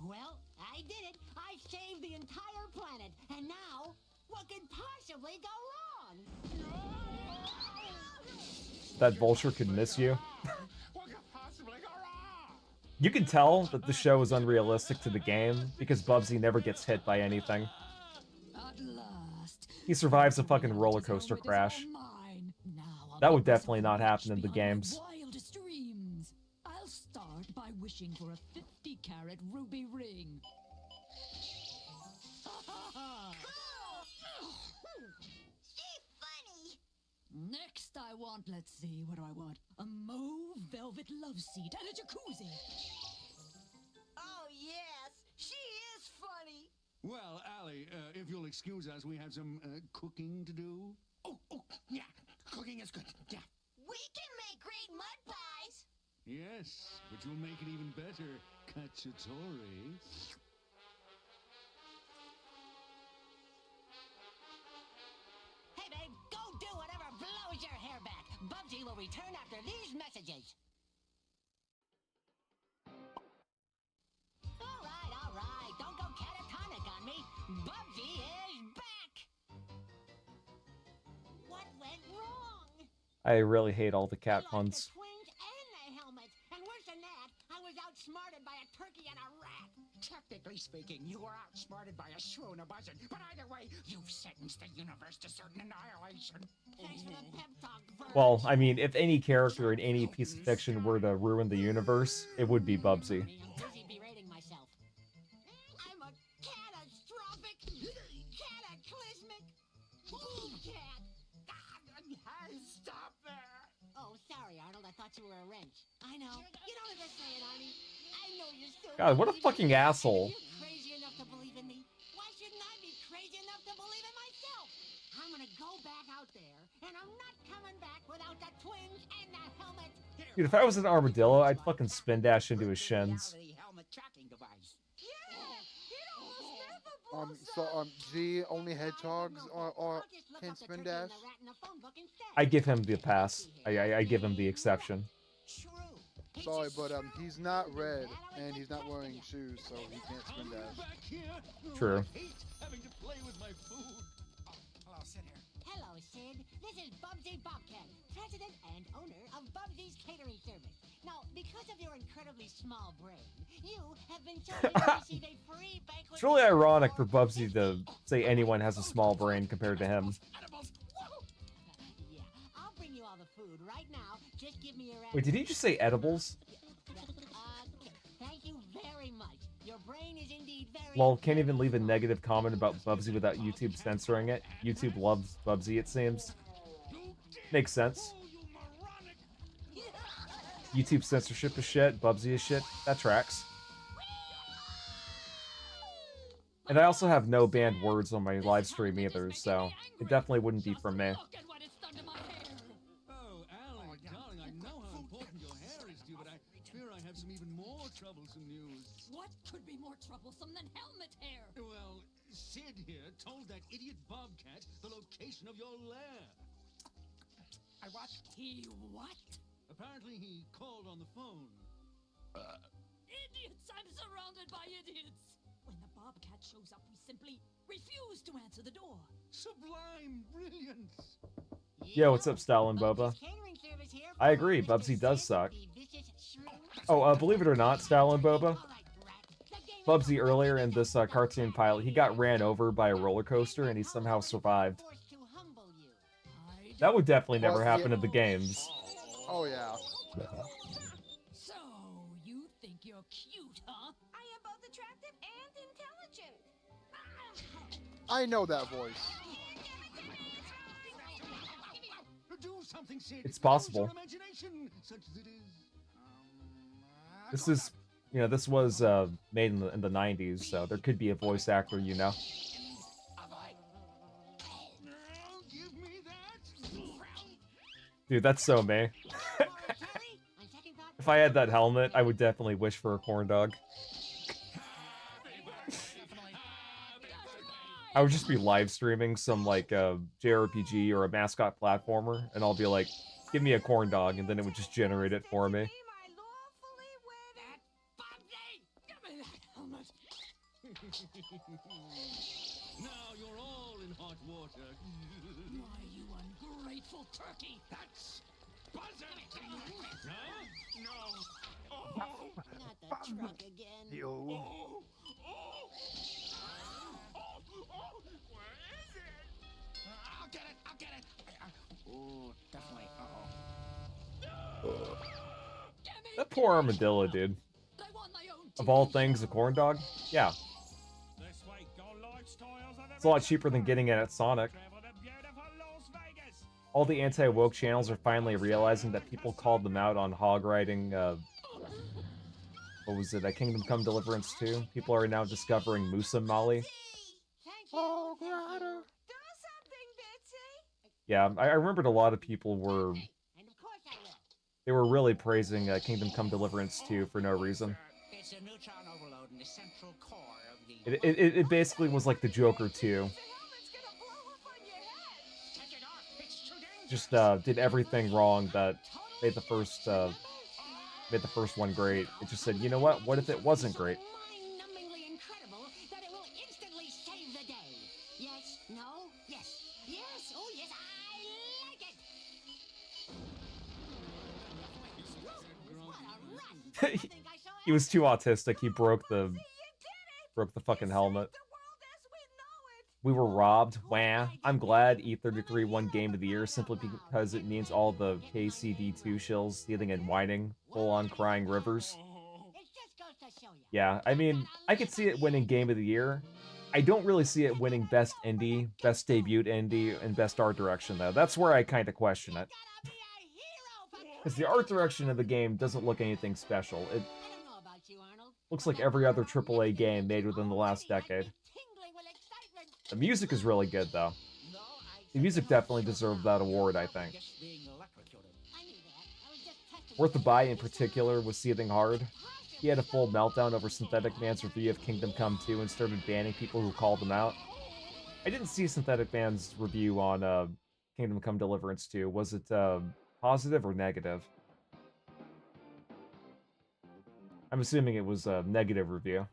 Well, I did it. I saved the entire planet. And now, what could possibly go wrong? That vulture could miss you. What could possibly go wrong? You can tell that the show is unrealistic to the game because Bubsy never gets hit by anything. At last. He survives a fucking roller coaster crash. That would definitely not happen in the games. Wildest dreams. I'll start by wishing for a 50-carat ruby ring. She's funny. Next, I want, let's see, what do I want? A mauve velvet love seat and a jacuzzi. Oh, yes. She is funny. Well, Allie, if you'll excuse us, we have some cooking to do. Oh, yeah. Cooking is good. Yeah. We can make great mud pies. Yes, but you'll make it even better, cacciatore. Hey, babe, go do whatever blows your hair back. Bubsy will return after these messages. All right. Don't go catatonic on me. Bubsy is back. What went wrong? I really hate all the cat I lost puns. the twins and the helmet. And worse than that, I was outsmarted by a turkey and a rat. Technically speaking, you were outsmarted by a shrew and a buzzard. But either way, you've sentenced the universe to certain annihilation. Thanks for the pep talk, Vern. Well, I mean, if any character in any piece of fiction were to ruin the universe, it would be Bubsy. I'm busy berating myself. I'm a catastrophic, cataclysmic bull cat. Stop there! Oh, sorry, Arnold. I thought you were a wrench. I know. You don't understand, Arnie. I know you're still. God, what a crazy. fucking asshole. You're crazy enough to believe in me. Why shouldn't I be crazy enough to believe in myself? I'm gonna go back out there, and I'm not coming back without the twins and the helmet. Dude, if I was an armadillo, I'd fucking spin dash into his shins. Reality helmet tracking device. Yeah, it almost never blows up. G, only hedgehogs are can spin dash. I give him the pass. I give him the exception. Sorry, but he's not red and he's not wearing shoes, so he can't spin dash. Back here. True. I hate having to play with my food. Hello, sit here. Hello, Sid. This is Bubsy Bobcat, president and owner of Bubsy's Catering Service. Now, because of your incredibly small brain, you have been chosen to receive a free banquet. It's really ironic for Bubsy to say anyone has a small brain compared to him. Edibles. Woo! Yeah, I'll bring you all the food right now. Just give me your Wait, did he just say edibles? Thank you very much. Your brain is indeed very. Lol, can't even leave a negative comment about Bubsy without YouTube censoring it. YouTube loves Bubsy, it seems. Makes sense. YouTube censorship is shit, Bubsy is shit. That tracks. And I also have no banned words on my live stream either, so it definitely wouldn't be from me. Look at what it's done to my hair. Oh, Allie, darling, I know how important your hair is to you, but I fear I have some even more troublesome news. What could be more troublesome than helmet hair? Well, Sid here told that idiot Bobcat the location of your lair. I what? He what? Apparently he called on the phone. Idiots! I'm surrounded by idiots! When the Bobcat shows up, we simply refuse to answer the door. Sublime brilliance. Yo, what's up, Stalin Boba? I agree, Bubsy does suck. Oh, believe it or not, Stalin Boba, Bubsy earlier in this cartoon pilot, he got ran over by a roller coaster and he somehow survived. That would definitely never Well, happen yeah. in the games. Oh yeah. So, you think you're cute, huh? I am both attractive and intelligent. I know that voice. Do something, Sid. It's possible. Use your imagination, such as it is. This is, you know, this was made in the 90s, so there could be a voice actor, you know. Give me that. Dude, that's so me. If I had that helmet, I would definitely wish for a corn dog. I would just be live streaming some like JRPG or a mascot platformer, and I'll be like, "Give me a corn dog," and then it would just generate it for me. Give me that helmet! Now you're all in hot water. Why, you ungrateful turkey! That's buzzing. No, no. Not the truck again. Yo. Where is it? I'll get it. I'll get it. Oh, definitely. That poor armadillo, dude. I want my own Of all TV things, show. a corn dog? Yeah. This week on Lifestyles, It's a lot cheaper than getting it at Sonic. travel to beautiful Las Vegas. All the anti-woke channels are finally realizing that people called them out on hog riding, what was it, Kingdom Come Deliverance 2? People are now discovering Musa Molly. Oh, Rider. Do something, Bitsy. Yeah, I remembered a lot of people were, And of course I will. they were really praising Kingdom Come Deliverance 2 for no reason. It's a neutron overload in the central core of the. It basically was like the Joker 2. The helmet's gonna blow up on your head. Take it off. It's too dangerous. Just did everything wrong that made the first one great. It just said, you know what if it wasn't great? Mind-numbingly incredible that it will instantly save the day. Yes, no, yes, yes, oh yes, I like it. What a run! I think I saw He was too autistic. He broke the fucking helmet. The world as we know it. We were robbed. Wah. I'm glad E33 won Game of the Year simply because it means all the KCD2 shills stealing and whining, full-on crying rivers. It just goes to show you. Yeah, I mean, I could see it winning Game of the Year. I don't really see it winning Best Indie, Best Debut Indie, and Best Art Direction, though. That's where I kind of question it. Gotta be a hero for Because the art direction of the game doesn't look anything special. It I don't know about you, Arnold. looks like every other AAA game made within the last decade. Tingling with excitement. The music is really good, though. No, I The music definitely deserved that award, I think. Just being electrocuted. I knew that. I was just testing. Worth the Buy in particular was seething hard. He had a full meltdown over Synthetic Man's review of Kingdom Come 2 and started banning people who called him out. I didn't see Synthetic Man's review on Kingdom Come Deliverance 2. Was it positive or negative? I'm assuming it was a negative review.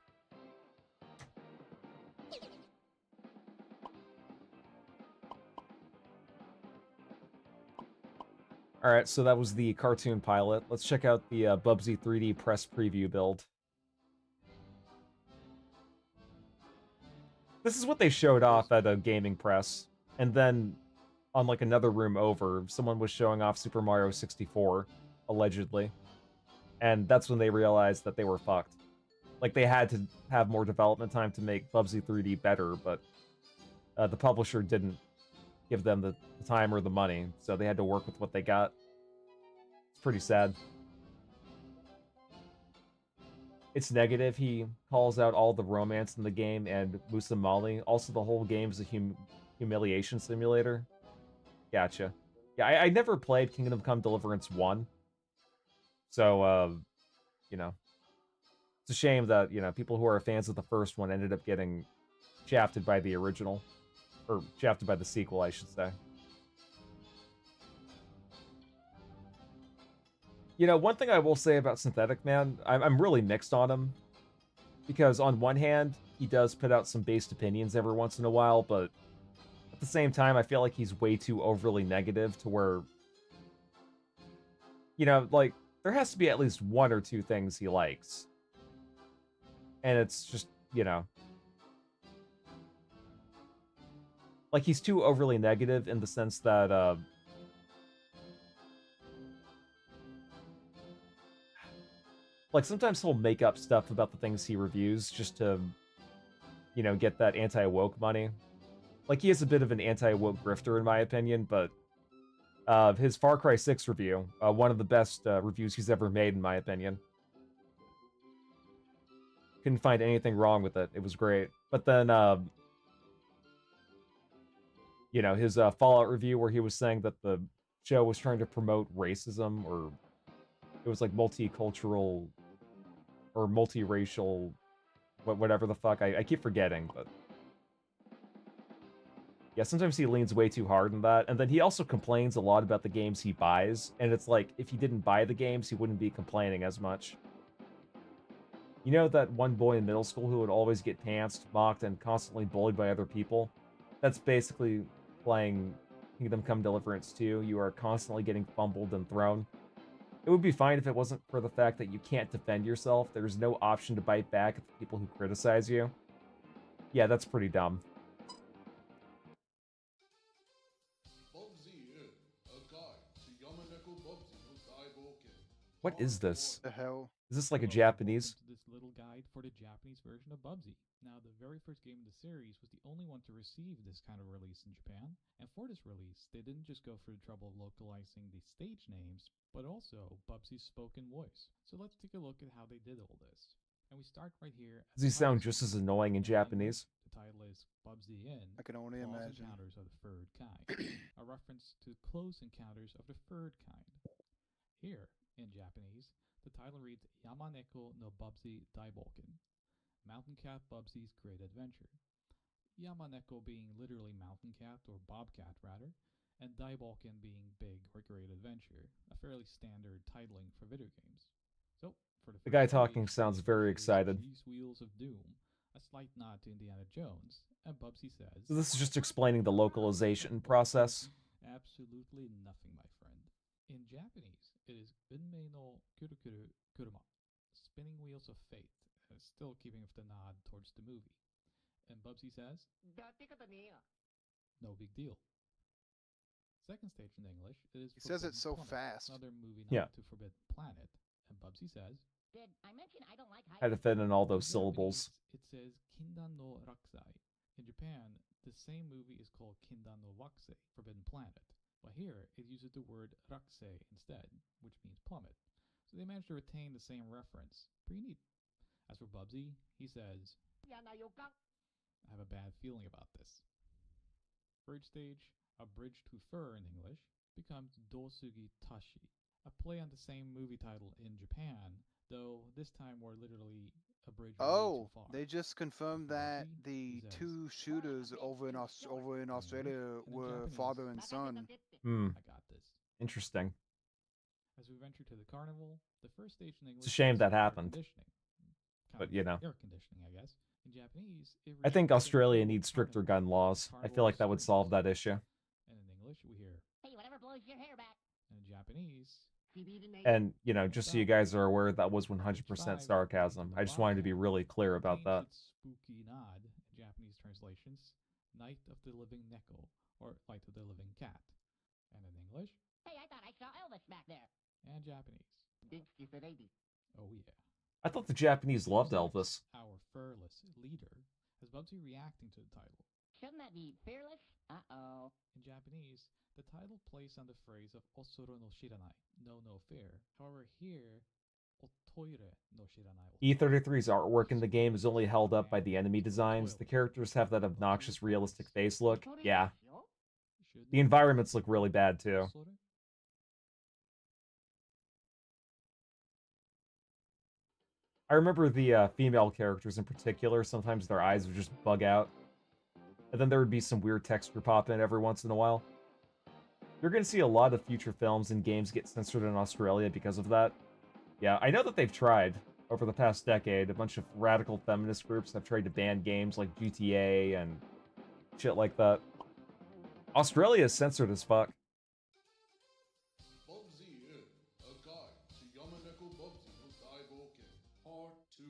Alright, so that was the cartoon pilot. Let's check out the Bubsy 3D press preview build. This is what they showed off at a gaming press. And then, on like another room over, someone was showing off Super Mario 64, allegedly. And that's when they realized that they were fucked. Like, they had to have more development time to make Bubsy 3D better, but the publisher didn't give them the time or the money, so they had to work with what they got. It's pretty sad. It's negative. He calls out all the romance in the game and Musa Molly. Also, the whole game's a humiliation simulator. Gotcha. Yeah, I never played Kingdom Come Deliverance 1. So, you know, it's a shame that, you know, people who are fans of the first one ended up getting shafted by the original. Or shafted by the sequel, I should say. You know, one thing I will say about Synthetic Man, I'm really mixed on him. Because on one hand, he does put out some based opinions every once in a while, but at the same time, I feel like he's way too overly negative to where, you know, like, there has to be at least one or two things he likes. And it's just, you know, like, he's too overly negative in the sense that, like, sometimes he'll make up stuff about the things he reviews just to, you know, get that anti-woke money. Like, he is a bit of an anti-woke grifter, in my opinion, but his Far Cry 6 review, one of the best reviews he's ever made, in my opinion. Couldn't find anything wrong with it. It was great. But then, you know, his Fallout review where he was saying that the show was trying to promote racism, or it was like multicultural or multiracial, whatever the fuck. I keep forgetting, but yeah, sometimes he leans way too hard in that. And then he also complains a lot about the games he buys, and it's like, if he didn't buy the games, he wouldn't be complaining as much. You know that one boy in middle school who would always get pantsed, mocked, and constantly bullied by other people? That's basically playing Kingdom Come Deliverance 2. You are constantly getting fumbled and thrown. It would be fine if it wasn't for the fact that you can't defend yourself. There's no option to bite back at the people who criticize you. Yeah, that's pretty dumb. What is this? The hell? Is this like a Hello, Japanese? welcome to this little guide for the Japanese version of Bubsy. Now, the very first game in the series was the only one to receive this kind of release in Japan, and for this release, they didn't just go for the trouble of localizing the stage names, but also Bubsy's spoken voice. So let's take a look at how they did all this. And we start right here. Does he sound just as annoying in Japanese? The title is Bubsy in I can only Close imagine. Encounters of the Third Kind, a reference to Close Encounters of the Third Kind. Here, in Japanese, the title reads Yamaneko no Bubsy Daiboken, Mountain Cat Bubsy's Great Adventure. Yamaneko being literally mountain cat, or bobcat rather, and Daiboken being big or great adventure, a fairly standard titling for video games. So, for the guy first talking stage, sounds we very introduce excited. These Wheels of Doom, a slight nod to Indiana Jones, and Bubsy says... So this is just explaining the localization process. Absolutely nothing, my friend. In Japanese, it is Bunmei no Kurukuru Kuruma, spinning wheels of fate, still keeping with the nod towards the movie. And Bubsy says, no big deal. Second stage in English, it is He says it Forbidden so Plummet, fast. another movie nod Yeah. to Forbidden Planet. And Bubsy says, Did I mention I don't like Had to fit in all in those syllables. Japanese, it says Kindan no Rakusai. In Japan, the same movie is called Kindan no Wakusei, Forbidden Planet. But here, it uses the word Rakusei instead, which means plummet. So they managed to retain the same reference. Pretty neat. As for Bubsy, he says, I have a bad feeling about this. Third stage, a bridge to fur in English, becomes Dosugi Tashi, a play on the same movie title in Japan, though this time more literally a bridge way Oh, too far. they just confirmed that Bubsy, the he says, two shooters over in Australia in were Japanese. father and son. Hmm. I got this. Interesting. As we venture to the carnival, the first stage in English It's a shame is that air happened. conditioning. Kind But, of you know. air conditioning, I guess. In Japanese, it I think reads Australia Carnival needs stricter Carnival. gun laws. I feel like that would solve that issue. And in English, we hear, Hey, whatever blows your hair back. and in Japanese, And, you know, just so you guys are aware, that was 100% sarcasm. I just wanted to be really clear about that. its spooky nod in Japanese translations, Night of the Living Neko, or Light of the Living Cat. And in English, Hey, I thought I saw Elvis back there. and Japanese. Oh yeah. I thought the Japanese loved Next, Elvis. Our furless leader has Bubsy reacting to the title. Shouldn't that be fearless? Uh-oh. In Japanese, the title plays on the phrase of Osoro no shiranai, know no fear. However, here, Otoire no shiranai. E33's artwork in the game is only held up by the enemy designs. The characters have that obnoxious realistic face look. Yeah. The environments look really bad too. I remember the female characters in particular, sometimes their eyes would just bug out. And then there would be some weird texture pop in every once in a while. You're going to see a lot of future films and games get censored in Australia because of that. Yeah, I know that they've tried over the past decade. A bunch of radical feminist groups have tried to ban games like GTA and shit like that. Australia is censored as fuck. Bubsy, a guide to Yamaneko Bubsy no Daiboken, Part 2.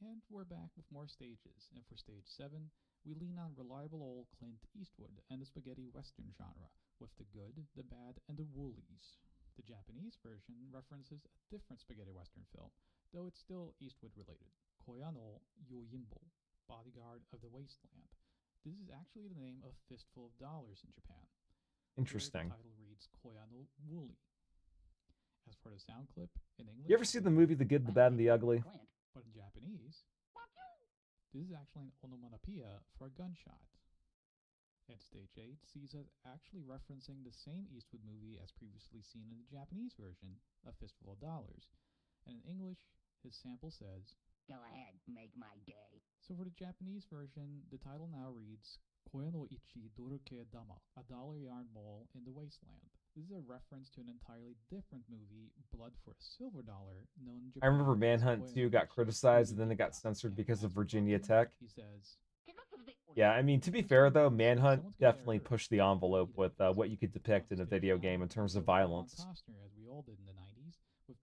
And we're back with more stages, and for stage 7, we lean on reliable old Clint Eastwood and the spaghetti western genre, with the good, the bad, and the woolies. The Japanese version references a different spaghetti western film, though it's still Eastwood related. Koya no Yoyimbo, Bodyguard of the Wasteland. This is actually the name of Fistful of Dollars in Japan. Interesting. Here, the title reads Koya no Wooly. As for the sound clip, in English... You ever see the movie The Good, the Bad, and the Ugly? But in Japanese, this is actually an onomatopoeia for a gunshot. And stage 8 sees us actually referencing the same Eastwood movie as previously seen in the Japanese version, A Fistful of Dollars. And in English, his sample says, Go ahead, make my day. So for the Japanese version, the title now reads, Koya no ichi doruke dama, a dollar yarn ball in the wasteland. This is a reference to an entirely different movie, Blood for a Silver Dollar, known in Japan. I remember Manhunt 2 got criticized and then it got censored because of Virginia Tech. He says, yeah, I mean, to be fair though, Manhunt definitely pushed the envelope with what you could depict in a video game in terms of violence.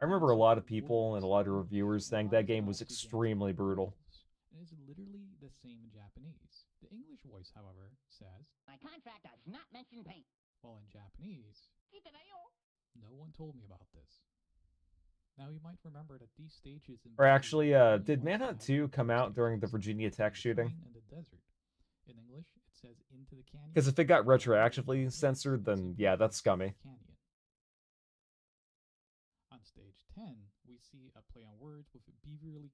I remember a lot of people and a lot of reviewers saying that game was extremely brutal. It is literally the same in Japanese. The English voice, however, says, My contract does not mention paint. While in Japanese, no one told me about this. Now you might remember that these stages... Or actually, did Manhunt 2 come out during the Virginia Tech shooting? In the desert. In English, it says into the canyon. Because if it got retroactively censored, then yeah, that's scummy. On stage 10, we see a play on words with beaverly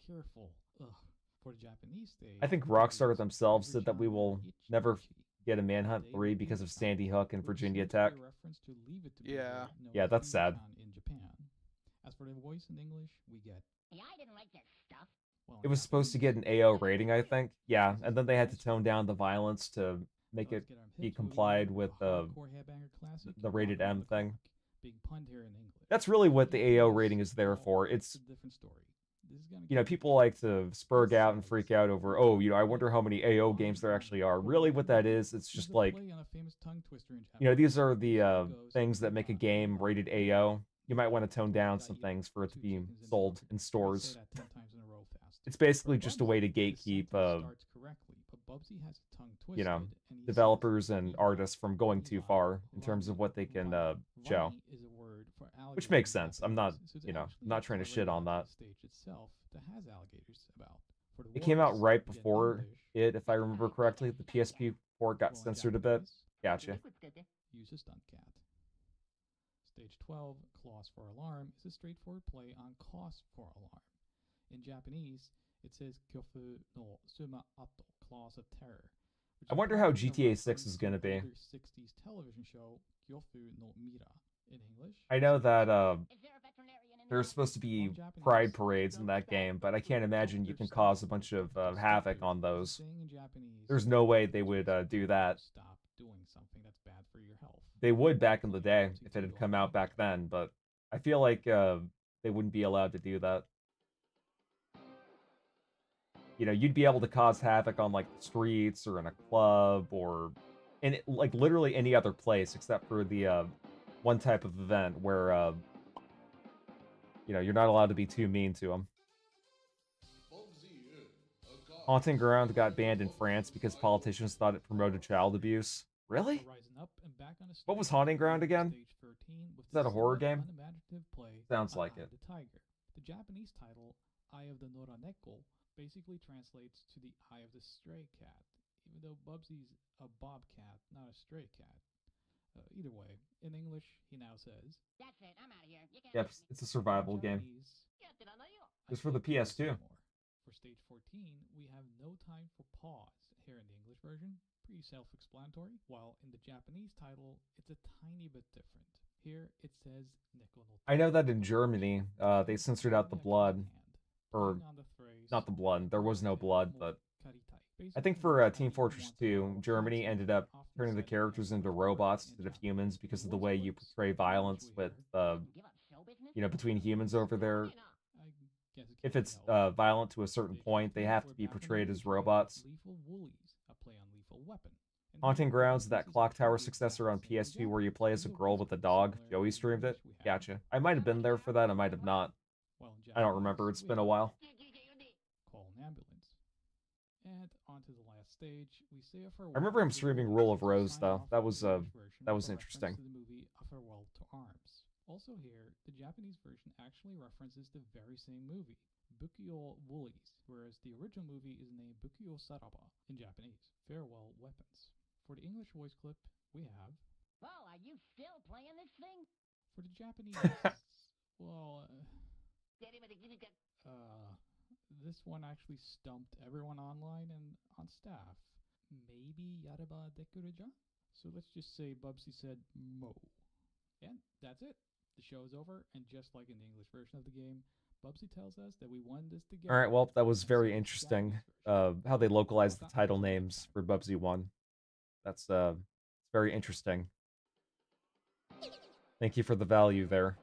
careful. Ugh. For the Japanese stage, I think Rockstar themselves said that we will never get a Manhunt 3 because of Sandy Hook and Virginia Tech. Yeah. Yeah, that's sad. In Japan. As for the voice in English, we get, Yeah, I didn't like that stuff. It was supposed to get an AO rating, I think. Yeah, and then they had to tone down the violence to make it be complied with the rated M thing. Being punned here in English. That's really what the AO rating is there for. It's, a different story. you know, people like to spurg out and freak out over, oh, you know, I wonder how many AO games there actually are. Really what that is, it's just like, you know, these are the things that make a game rated AO. You might want to tone down some things for it to be sold in stores. It's basically just a way to gatekeep, you know, developers and artists from going too far in terms of what they can show. Which makes sense. I'm not, you know, not trying to shit on that. It came out right before it, if I remember correctly. The PSP port got censored a bit. Gotcha. Use a stunt cat. Stage 12, Claws for Alarm, is a straightforward play on Cause for Alarm. In Japanese, it says Kyofu no Suma Ato, Claws of Terror. I wonder how GTA 6 is going to be. 60s television show Kyofu no Mira. In English, I know that there's supposed to be pride parades in that game, but I can't imagine you can cause a bunch of havoc on those. There's no way they would do that. Stop doing something that's bad for your health. They would back in the day if it had come out back then, but I feel like they wouldn't be allowed to do that. You know, you'd be able to cause havoc on like the streets or in a club or in like literally any other place except for the one type of event where you know, you're not allowed to be too mean to them. Haunting Ground got banned in France because politicians thought it promoted child abuse. Really? What was Haunting Ground again? Is that a horror game? Sounds like it. The Japanese title, Eye of the Noraneko, basically translates to the Eye of the Stray Cat, even though Bubsy's a bobcat, not a stray cat. Either way, in English, he now says, That's it, I'm out of here. You can't Yep, it's a survival game. It's for the PS2. For stage 14, we have no time for pause. Here in the English version, pretty self-explanatory, while in the Japanese title, it's a tiny bit different. Here, it says Neko no. I know that in Germany, they censored out the blood. Or, not the blood, there was no blood, but I think for Team Fortress 2, Germany ended up turning the characters into robots instead of humans because of the way you portray violence with, between humans over there. If it's violent to a certain point, they have to be portrayed as robots. Lethal Woolies, a play on Lethal Weapon. Haunting Grounds, that Clock Tower successor on PS2 where you play as a girl with a dog. Joey streamed it. Gotcha. I might have been there for that, I might have not. I don't remember, it's been a while. Call an ambulance. And onto the last stage, we say a farewell. I remember him streaming Rule of Rose though. That was interesting. To the movie A Farewell to Arms. Also here, the Japanese version actually references the very same movie, Bukyo Woolies, whereas the original movie is named Bukyo Saraba in Japanese, Farewell Weapons. For the English voice clip, we have... Well, are you still playing this thing? For the Japanese... well, this one actually stumped everyone online and on staff. Maybe Yaraba Dekureja? So let's just say Bubsy said Mo. And that's it. The show is over, and just like in the English version of the game, Bubsy tells us that we won this together. Alright, well, that was very interesting. How they localized the title names for Bubsy 1. That's very interesting. Thank you for the value there.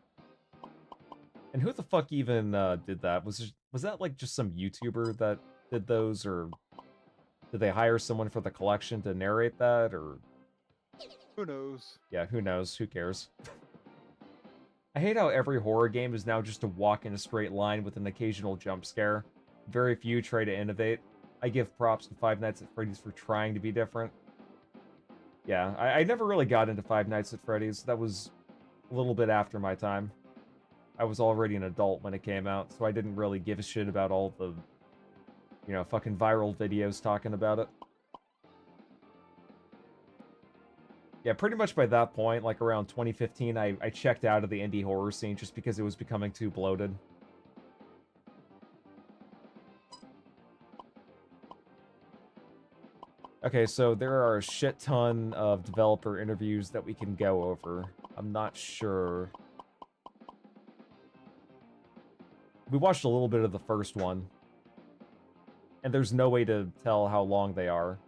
And who the fuck even did that? Was that like just some YouTuber that did those, or did they hire someone for the collection to narrate that, or... Who knows? Yeah, who knows? Who cares? I hate how every horror game is now just to walk in a straight line with an occasional jump scare. Very few try to innovate. I give props to Five Nights at Freddy's for trying to be different. Yeah, I never really got into Five Nights at Freddy's. That was a little bit after my time. I was already an adult when it came out, so I didn't really give a shit about all the, fucking viral videos talking about it. Yeah, pretty much by that point, like around 2015, I checked out of the indie horror scene just because it was becoming too bloated. Okay, so there are a shit ton of developer interviews that we can go over. I'm not sure. We watched a little bit of the first one. And there's no way to tell how long they are.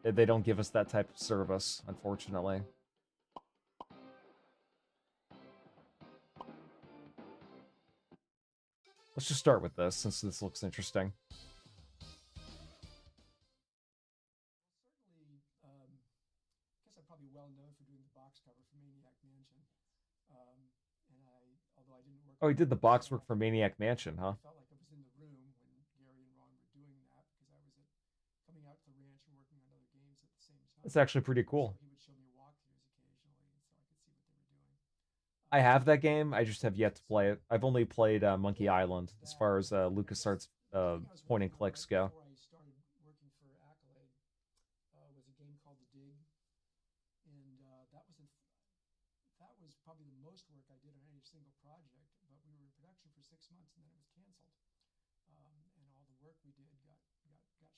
They don't give us that type of service, unfortunately. Let's just start with this, since this looks interesting. Certainly, I guess I'm probably well known for doing the box cover for Maniac Mansion. Although I didn't work... Oh, he did the box work for Maniac Mansion, huh? I felt like I was in the room when Gary and Ron were doing that, because I was coming out to the ranch and working on other games at the same time. That's actually pretty cool. So he would show me walkthroughs occasionally, so I could see what they were doing. I have that game, I just have yet to play it. I've only played Monkey Island, as far as LucasArts point and clicks go. Before I started working for Accolade, was a game called The Dig, and that was probably the most work I did on any single project, but we were in production for 6 months and then it was canceled. And all the work we did got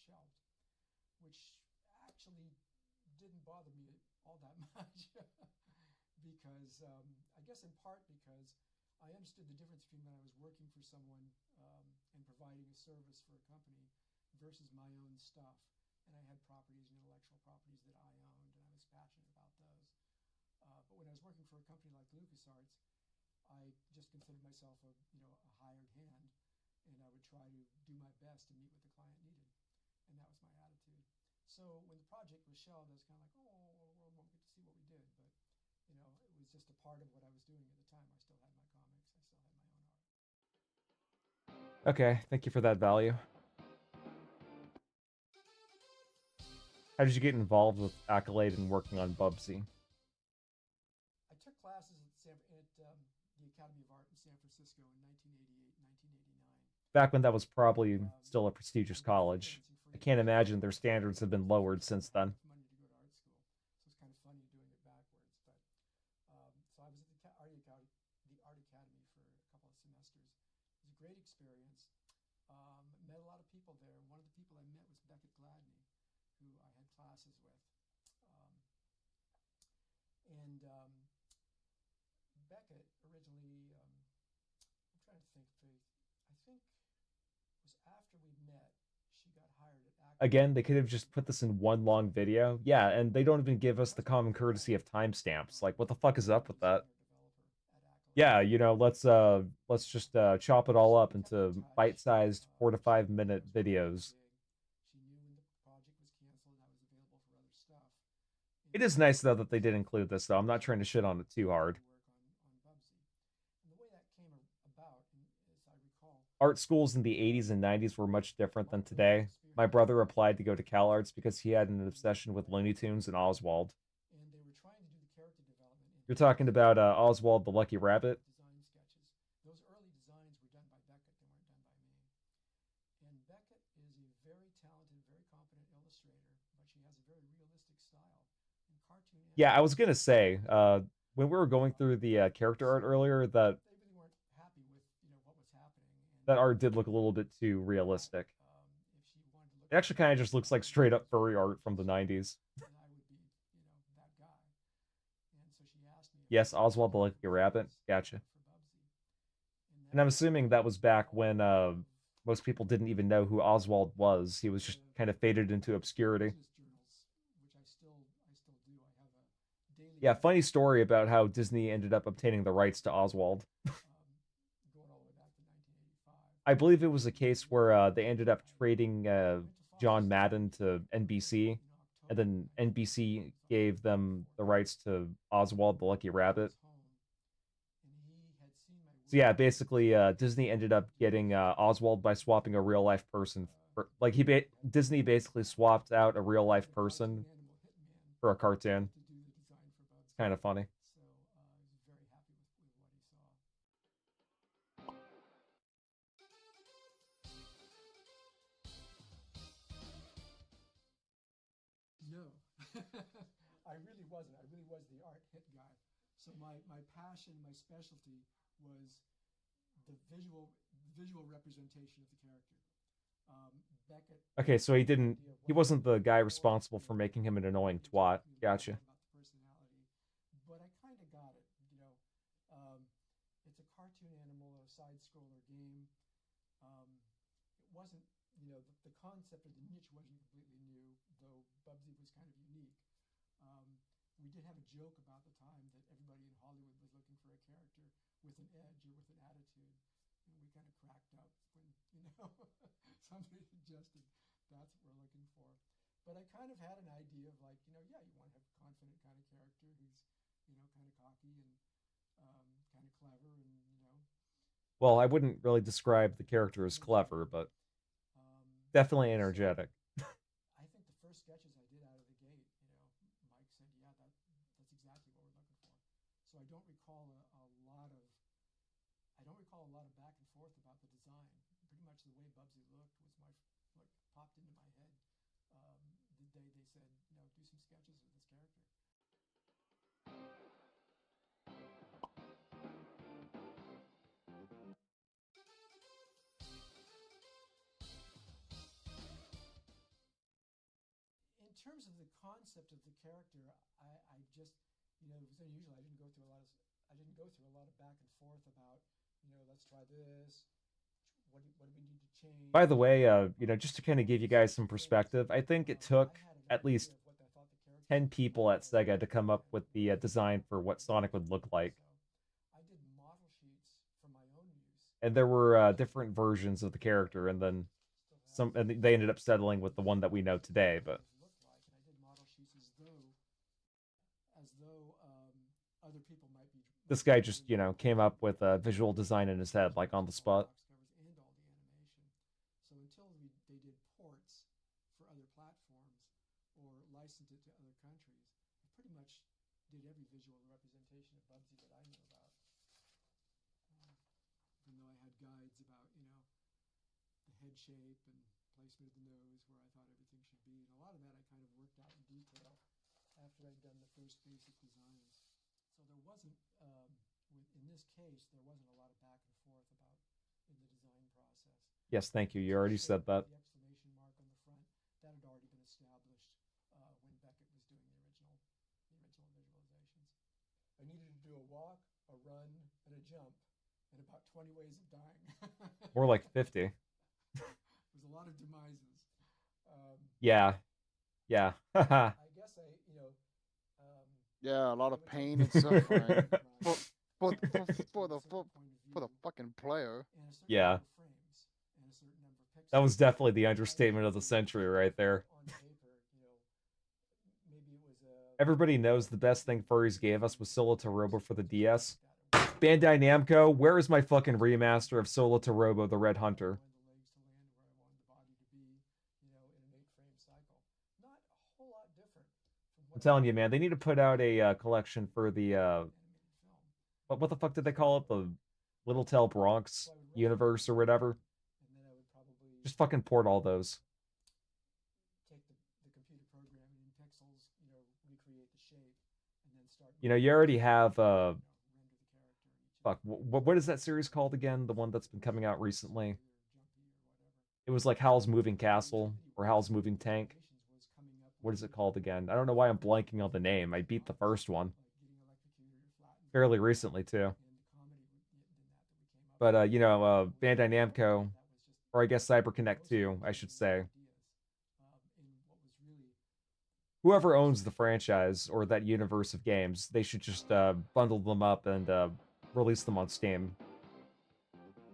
shelved, which actually didn't bother me all that much because I guess in part because I understood the difference between when I was working for someone and providing a service for a company versus my own stuff. And I had properties, intellectual properties that I owned, and I was passionate about those. But when I was working for a company like LucasArts, I just considered myself a hired hand, and I would try to do my best to meet what the client needed, and that was my attitude. So when the project was shelved, I was kind of like, oh, well, we won't get to see what we did, but it was just a part of what I was doing at the time. I still had my comics, I still had my own art. Okay, thank you for that value. How did you get involved with Accolade and working on Bubsy? I took classes at the Academy of Art in San Francisco in 1988, 1989. Back when that was probably still a prestigious college. I can't imagine their standards have been lowered since then. Money to go to art school, so it's kind of funny doing it backwards. But so I was at the Art Academy for a couple of semesters. It was a great experience. Met a lot of people there. One of the people I met was Beckett Gladney, who I had classes with. Beckett originally, I'm trying to think, Faith, I think it was after we met, she got hired at Again, they could have just put this in one long video. Yeah, and they don't even give us the common courtesy of timestamps. Like, what the fuck is up with that? Yeah, you know, let's just chop it all up into bite-sized 4 to 5 minute videos. She knew when the project was canceled and I was available for other stuff. It is nice though that they did include this though. I'm not trying to shit on it too hard. Bubsy. And the way that came about, as I recall, Art schools in the 80s and 90s were much different than today. My brother applied to go to CalArts because he had an obsession with Looney Tunes and Oswald. and they were trying to do the character development. You're talking about Oswald the Lucky Rabbit? Design sketches. Those early designs were done by Beckett. They weren't done by me. And Beckett is a very talented, very competent illustrator, but she has a very realistic style. And cartoon. Yeah, I was gonna say, when we were going through the character art earlier, that They really weren't happy with what was happening. that art did look a little bit too realistic. It actually kind of just looks like straight up furry art from the 90s. Yes, Oswald the Lucky Rabbit. Gotcha. And I'm assuming that was back when most people didn't even know who Oswald was. He was just kind of faded into obscurity. Yeah, funny story about how Disney ended up obtaining the rights to Oswald. I believe it was a case where they ended up trading John Madden to NBC, and then NBC gave them the rights to Oswald the Lucky Rabbit. So yeah, basically, Disney ended up getting Oswald by swapping a real life person. Like Disney basically swapped out a real life person for a cartoon. It's kind of funny. No, I really wasn't. I really was the art hit guy. So my passion, my specialty was the visual representation of the character. Beckett. Okay, so he wasn't the guy responsible for making him an annoying twat. Gotcha. But I kind of got it, it's a cartoon animal, a side-scroller game. It wasn't, the concept of the niche wasn't completely new, though Bubsy was kind of unique. We did have a joke about the time that everybody in Hollywood was looking for a character with an edge or with an attitude. And we kind of cracked up when, somebody suggested that's what we're looking for. But I kind of had an idea of like, you want to have a confident kind of character who's, kind of cocky and kind of clever and, Well, I wouldn't really describe the character as clever, but definitely energetic. I think the first sketches I did out of the gate, Mike said, yeah, that's exactly what we're looking for. So I don't recall a lot of back and forth about the design. Pretty much the way Bubsy looked was what popped into my head the day they said, do some sketches of this character. In terms of the concept of the character, I just, it was unusual. I didn't go through a lot of back and forth about, let's try this. What do we need to change? By the way, just to kind of give you guys some perspective, I think it took at least 10 people at Sega to come up with the design for what Sonic would look like. I did model sheets for my own use. And there were different versions of the character, and then and they ended up settling with the one that we know today. But I did model sheets as though other people might be. This guy just, came up with a visual design in his head, like on the spot. And all the animation. So until they did ports for other platforms or licensed it to other countries, I pretty much did every visual representation of Bubsy that I knew about. Even though I had guides about, the head shape and placement of the nose, where I thought everything should be. And a lot of that I kind of worked out in detail after I'd done the first basic designs. So there wasn't, in this case, there wasn't a lot of back and forth in the design process. Yes, thank you. You already said that. The exclamation mark on the front, that had already been established when Beckett was doing the original visualizations. I needed to do a walk, a run, and a jump, and about 20 ways of dying. More like 50. There's a lot of demises. Yeah. Yeah. I guess Yeah, a lot I of would take pain the and suffering drive for for from for, a for the certain for, point of for the view fucking player. and a certain Yeah. number of frames and a certain number of pixels. That was definitely the I understatement of the really century right there. on paper, maybe it was a Everybody knows the best thing furries gave us was Solo to Robo for the DS. like that. Bandai Namco, where is my fucking remaster of Solo to Robo the Red Hunter? I wanted the legs to land where I wanted the body to be, in an 8-frame cycle. Not a whole lot different from I'm what telling you, man, they need to put out a collection for the animated film. what the fuck did they call it? The Little Tale Bronx universe or whatever. And then I would probably Just fucking port all those. take the computer program and in pixels, recreate the shape, and then start. You know, you already have render the character. fuck, what is that series called again? The one that's been coming out recently. It was like Howl's Moving Castle or Howl's Moving Tank. What is it called again? I don't know why I'm blanking on the name. I beat the first one fairly recently too. But Bandai Namco, or I guess CyberConnect 2, I should say. Whoever owns the franchise or that universe of games, they should just bundle them up and release them on Steam.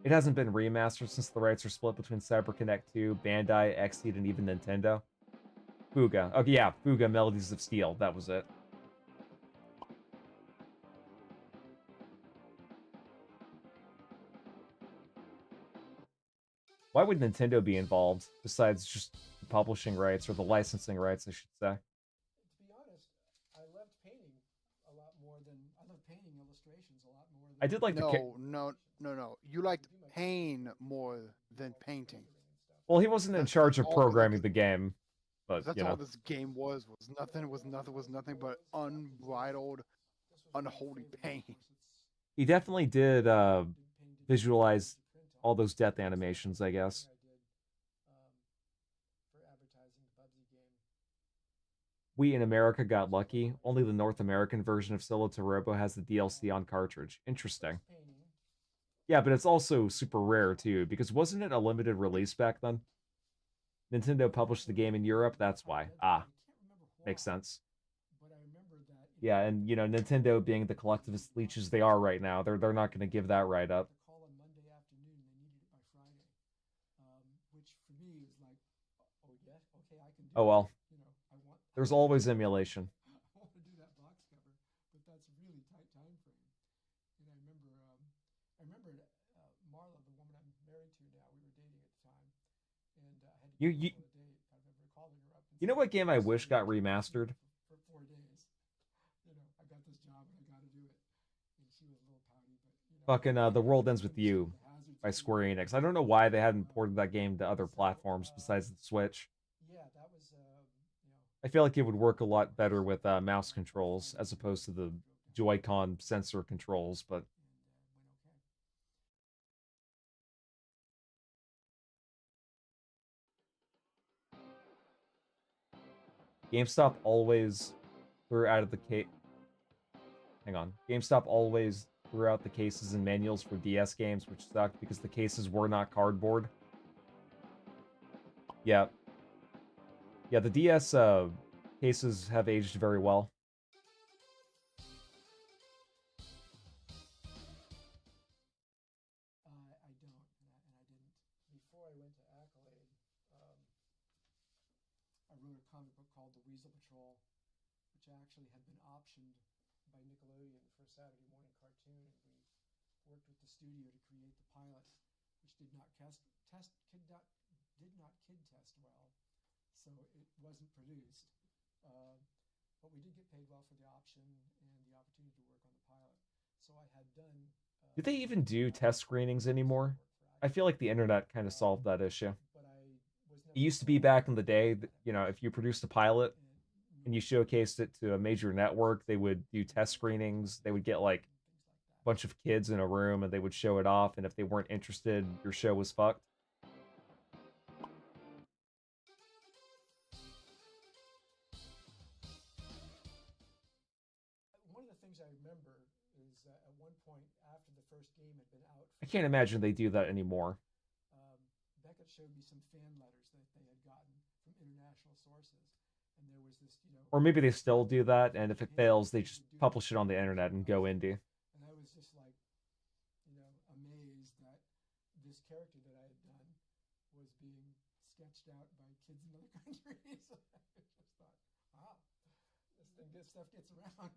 It hasn't been remastered since the rights are split between CyberConnect 2, Bandai, Xseed, and even Nintendo. Fuga. Okay, yeah, Fuga Melodies of Steel. That was it. Why would Nintendo be involved, besides just the publishing rights, or the licensing rights, I should say? To be honest, I loved painting a lot more than I love painting illustrations a lot more than I did like No. You liked pain more than painting. Well, he wasn't in charge of programming the game, but That's all this game was nothing but unbridled, unholy pain. He definitely did visualize all those death animations, I guess. for advertising the Bubsy game. We in America got lucky. Only the North American version of Solo to Robo has the DLC on cartridge. Interesting. Yeah, but it's also super rare too, because wasn't it a limited release back then? Nintendo published the game in Europe, that's why. Ah, makes sense. But I remember that. Yeah, and Nintendo being the collectivist leeches they are right now, they're not going to give that right up. The call on Monday afternoon, they needed it by Friday, which for me is like, oh yeah, okay, I can do. Oh well. I want. There's always emulation. I want to do that box cover, but that's a really tight time frame. And I remember Marla, the woman I'm married to now, we were dating at the time, and I had to You cancel a date. I remember calling her up. And You know what game I wish got remastered? For 4 days, I got this job and I got to do it. And she was a little pouty, but Fucking The World Ends With You by Square Enix. I don't know why they hadn't ported that game to other platforms besides the Switch. Yeah, that was I feel like it would work a lot better with mouse controls as opposed to the Joy-Con sensor controls, but GameStop always threw out of the case. Hang on. GameStop always threw out the cases and manuals for DS games, which sucked because the cases were not cardboard. Yeah. Yeah, the DS cases have aged very well. I don't, and I didn't. Before I went to Accolade, I wrote a comic book called The Weasel Patrol, which actually had been optioned by Nickelodeon for a Saturday morning cartoon, and we worked with the studio to create the pilot, which did not kid test well, so it wasn't produced. But we did get paid well for the option and the opportunity to work on the pilot. So I had done. Do they even do test screenings anymore? I feel like the internet kind of solved that issue. It used to be back in the day that, if you produced a pilot and you showcased it to a major network, they would do test screenings. They would get like a bunch of kids in a room and they would show it off. And if they weren't interested, your show was fucked. One of the things I remember is at one point after the first game had been out. I can't imagine they do that anymore. Beckett showed me some fan letters that they had gotten from international sources. And there was this, Or maybe they still do that, and if it fails, they just publish it on the internet and go indie. And I was just like, amazed that this character that I had done was being sketched out by kids in other countries. I just thought, wow, this stuff gets around.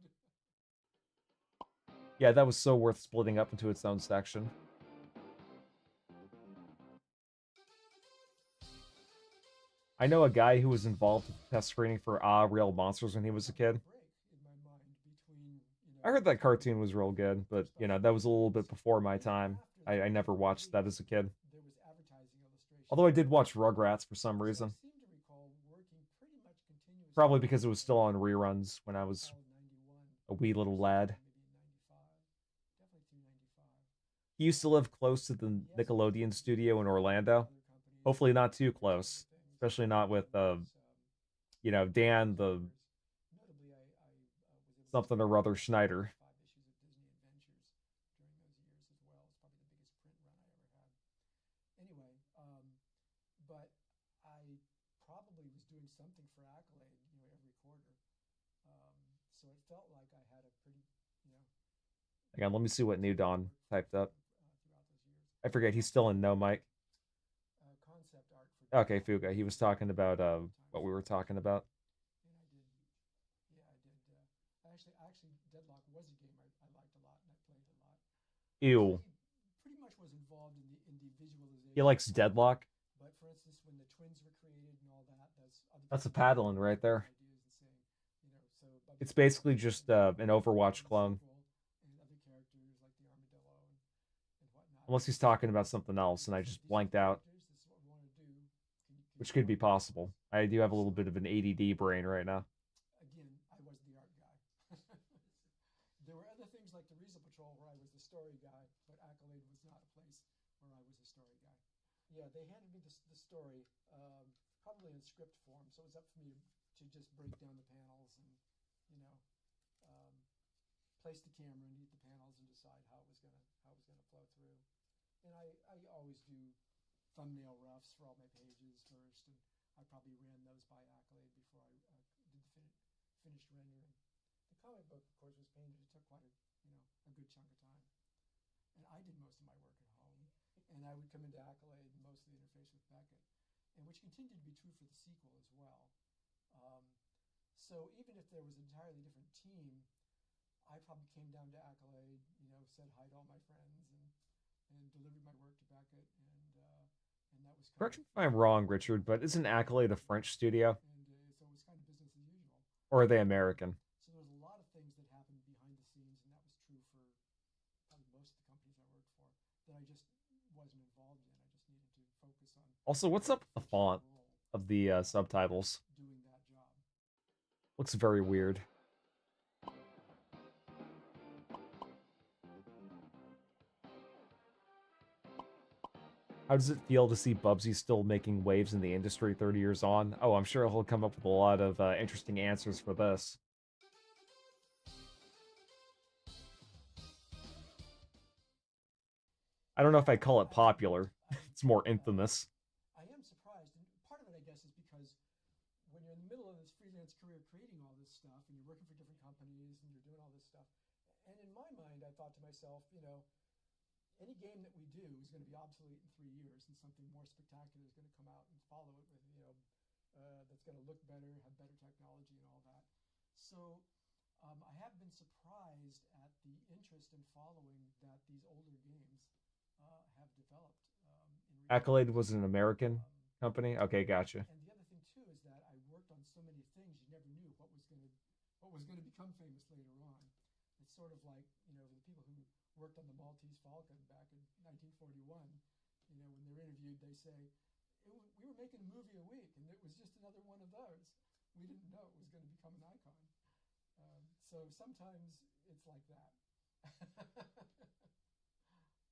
Yeah, that was so worth splitting up into its own section. I know a guy who was involved with the test screening for Real Monsters when he was a kid. I heard that cartoon was real good, but, that was a little bit before my time. I never watched that as a kid. Although I did watch Rugrats for some reason. Probably because it was still on reruns when I was a wee little lad. He used to live close to the Nickelodeon studio in Orlando. Hopefully not too close. Especially not with, Dan, the something or other Schneider. Anyway, but I probably was doing something for Accolade, every quarter. So it felt like I had a pretty, Hang on, let me see what New Dawn typed up. I forget, he's still in No Mike. concept art for. Okay, Fuga. He was talking about what we were talking about. And I did. Actually, Deadlock was a game I liked a lot and I played a lot. Ew. Pretty much was involved in the visualization. He likes Deadlock. But for instance, when the twins were created and all that, That's a paddling right there. It's basically just an Overwatch clone. And other characters like the armadillo and whatnot. Unless he's talking about something else, and I just blanked out. This is what we want to do. Which could be possible. I do have a little bit of an ADD brain right now. Again, I was the art guy. There were other things like the Riesel Patrol where I was the story guy, but Accolade was not a place where I was a story guy. Yeah, they handed me the story, probably in script form, so it was up for me to just break down the panels and, place the camera underneath the panels and decide how it was gonna flow through. And I always do thumbnail roughs for all my pages first, and I probably ran those by Accolade before I did the finished rendering. The comic book, of course, was painted. It took quite a good chunk of time. And I did most of my work at home, and I would come into Accolade and mostly interface with Beckett, and which continued to be true for the sequel as well. So even if there was an entirely different team, I probably came down to Accolade, said hi to all my friends, and delivered my work to Beckett, and that was. Correct me if I'm wrong, Richard, but isn't Accolade a French studio? And so it was kind of business as usual. Or are they American? So there was a lot of things that happened behind the scenes, and that was true for probably most of the companies I worked for that I just wasn't involved in. I just needed to focus on. Also, what's up with the font of the subtitles? Doing that job. Looks very weird. How does it feel to see Bubsy still making waves in the industry 30 years on? Oh, I'm sure he'll come up with a lot of interesting answers for this. I don't know if I'd call it popular. It's more infamous. I am surprised, and part of it, I guess, is because when you're in the middle of this freelance career creating all this stuff, and you're working for different companies, and you're doing all this stuff, and in my mind, I thought to myself, any game that we do is going to be obsolete in 3 years, and something more spectacular is going to come out and follow it with, that's going to look better, have better technology, and all that. So I have been surprised at the interest and following that these older games have developed. Accolade was an American company? Okay, gotcha. And the other thing too is that I worked on so many things you never knew what was going to become famous later on. It's sort of like the people who worked on the Maltese Falcon back in 1941. When they're interviewed, they say we were making a movie a week, and it was just another one of those. We didn't know it was going to become an icon. So sometimes it's like that.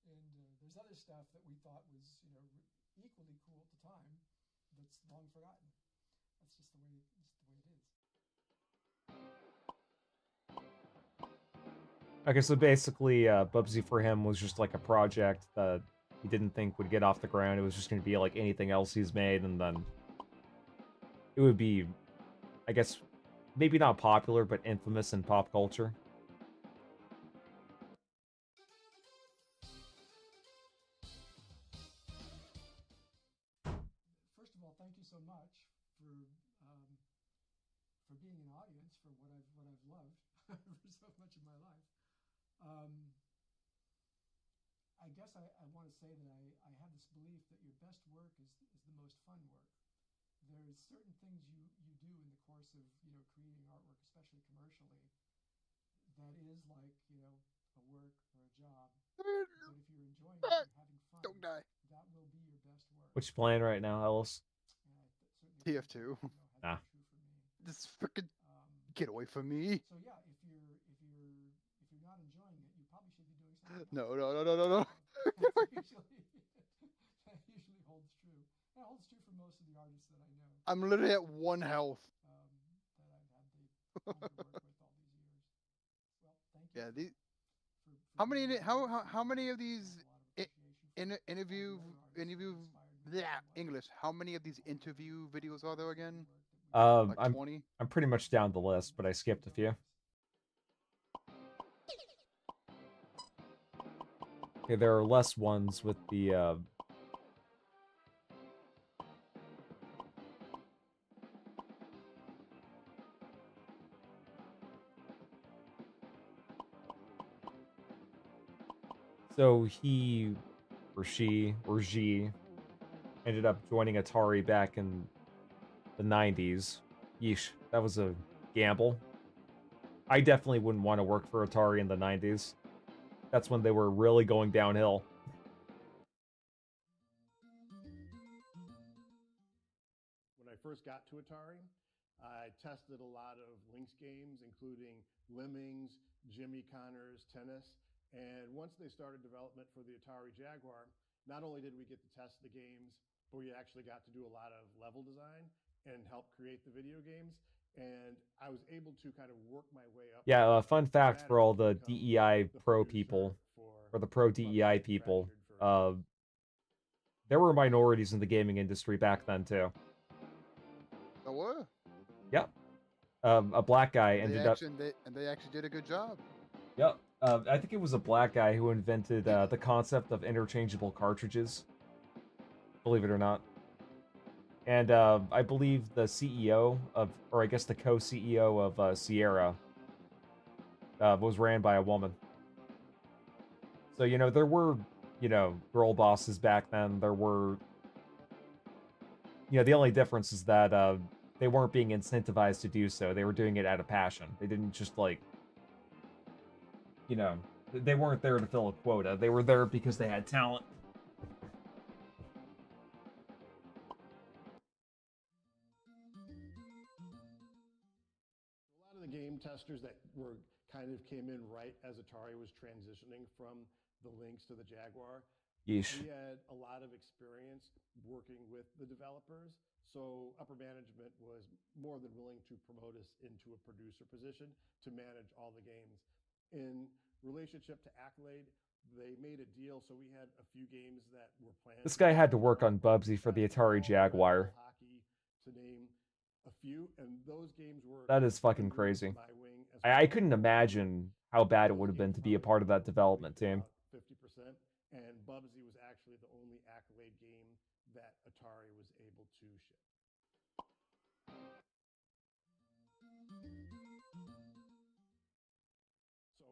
And there's other stuff that we thought was, equally cool at the time that's long forgotten. That's just the way it is. Okay, so basically, Bubsy for him was just like a project that he didn't think would get off the ground. It was just going to be like anything else he's made, and then it would be, I guess, maybe not popular, but infamous in pop culture. First of all, thank you so much for being an audience for what I've loved for so much of my life. I guess I want to say that I have this belief that your best work is the most fun work. There's certain things you do in the course of creating artwork, especially commercially, that is like a work or a job. But if you're enjoying it and having fun, Don't die. that will be your best work. What you playing right now, Ellis? TF2. Nah. This freaking get away from me. So yeah, if you're not enjoying it, you probably should be doing something else. No. That usually holds true. That holds true for most of the artists that I know. I'm literally at 1 health. That I've had the honor to work with all these years. Well, thank you. Yeah, these. For How many of these interview English? How many of these interview videos are there again? Like 20? I'm pretty much down the list, but I skipped a few. Okay, there are less ones with the So he or she ended up joining Atari back in the 90s. Yeesh, that was a gamble. I definitely wouldn't want to work for Atari in the 90s. That's when they were really going downhill. When I first got to Atari, I tested a lot of Lynx games, including Lemmings, Jimmy Connors, Tennis. And once they started development for the Atari Jaguar, not only did we get to test the games, but we actually got to do a lot of level design and help create the video games. And I was able to kind of work my way up. Yeah, fun fact for all the DEI pro people, or the pro DEI people, there were minorities in the gaming industry back then too. There were? Yep. A black guy ended up... They actually did a good job. Yep. I think it was a black guy who invented the concept of interchangeable cartridges. Believe it or not. And I believe the CEO of, or I guess the co-CEO of Sierra was ran by a woman. So, there were, girl bosses back then. There were, the only difference is that they weren't being incentivized to do so. They were doing it out of passion. They didn't just, like, they weren't there to fill a quota. They were there because they had talent. A lot of the game testers that kind of came in right as Atari was transitioning from the Lynx to the Jaguar. Yeesh. We had a lot of experience working with the developers, so upper management was more than willing to promote us into a producer position to manage all the games. In relationship to Accolade, they made a deal, so we had a few games that were planned. This guy had to work on Bubsy for the Atari Jaguar. Hockey, to name a few, and those games were... That is fucking crazy. I couldn't imagine how bad it would have been to be a part of that development team. 50%, and Bubsy was actually the only Accolade game that Atari was able to ship.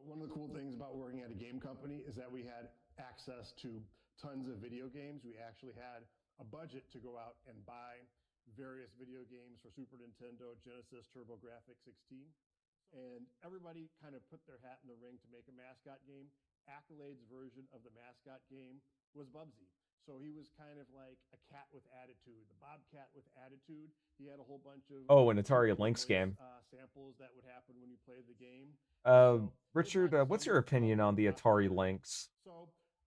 One of the cool things about working at a game company is that we had access to tons of video games. We actually had a budget to go out and buy various video games for Super Nintendo, Genesis, TurboGrafx 16. And everybody kind of put their hat in the ring to make a mascot game. Accolade's version of the mascot game was Bubsy. So he was kind of like a cat with attitude, the Bobcat with attitude. He had a whole bunch of an Atari Lynx game. Samples that would happen when you played the game. Richard, what's your opinion on the Atari Lynx?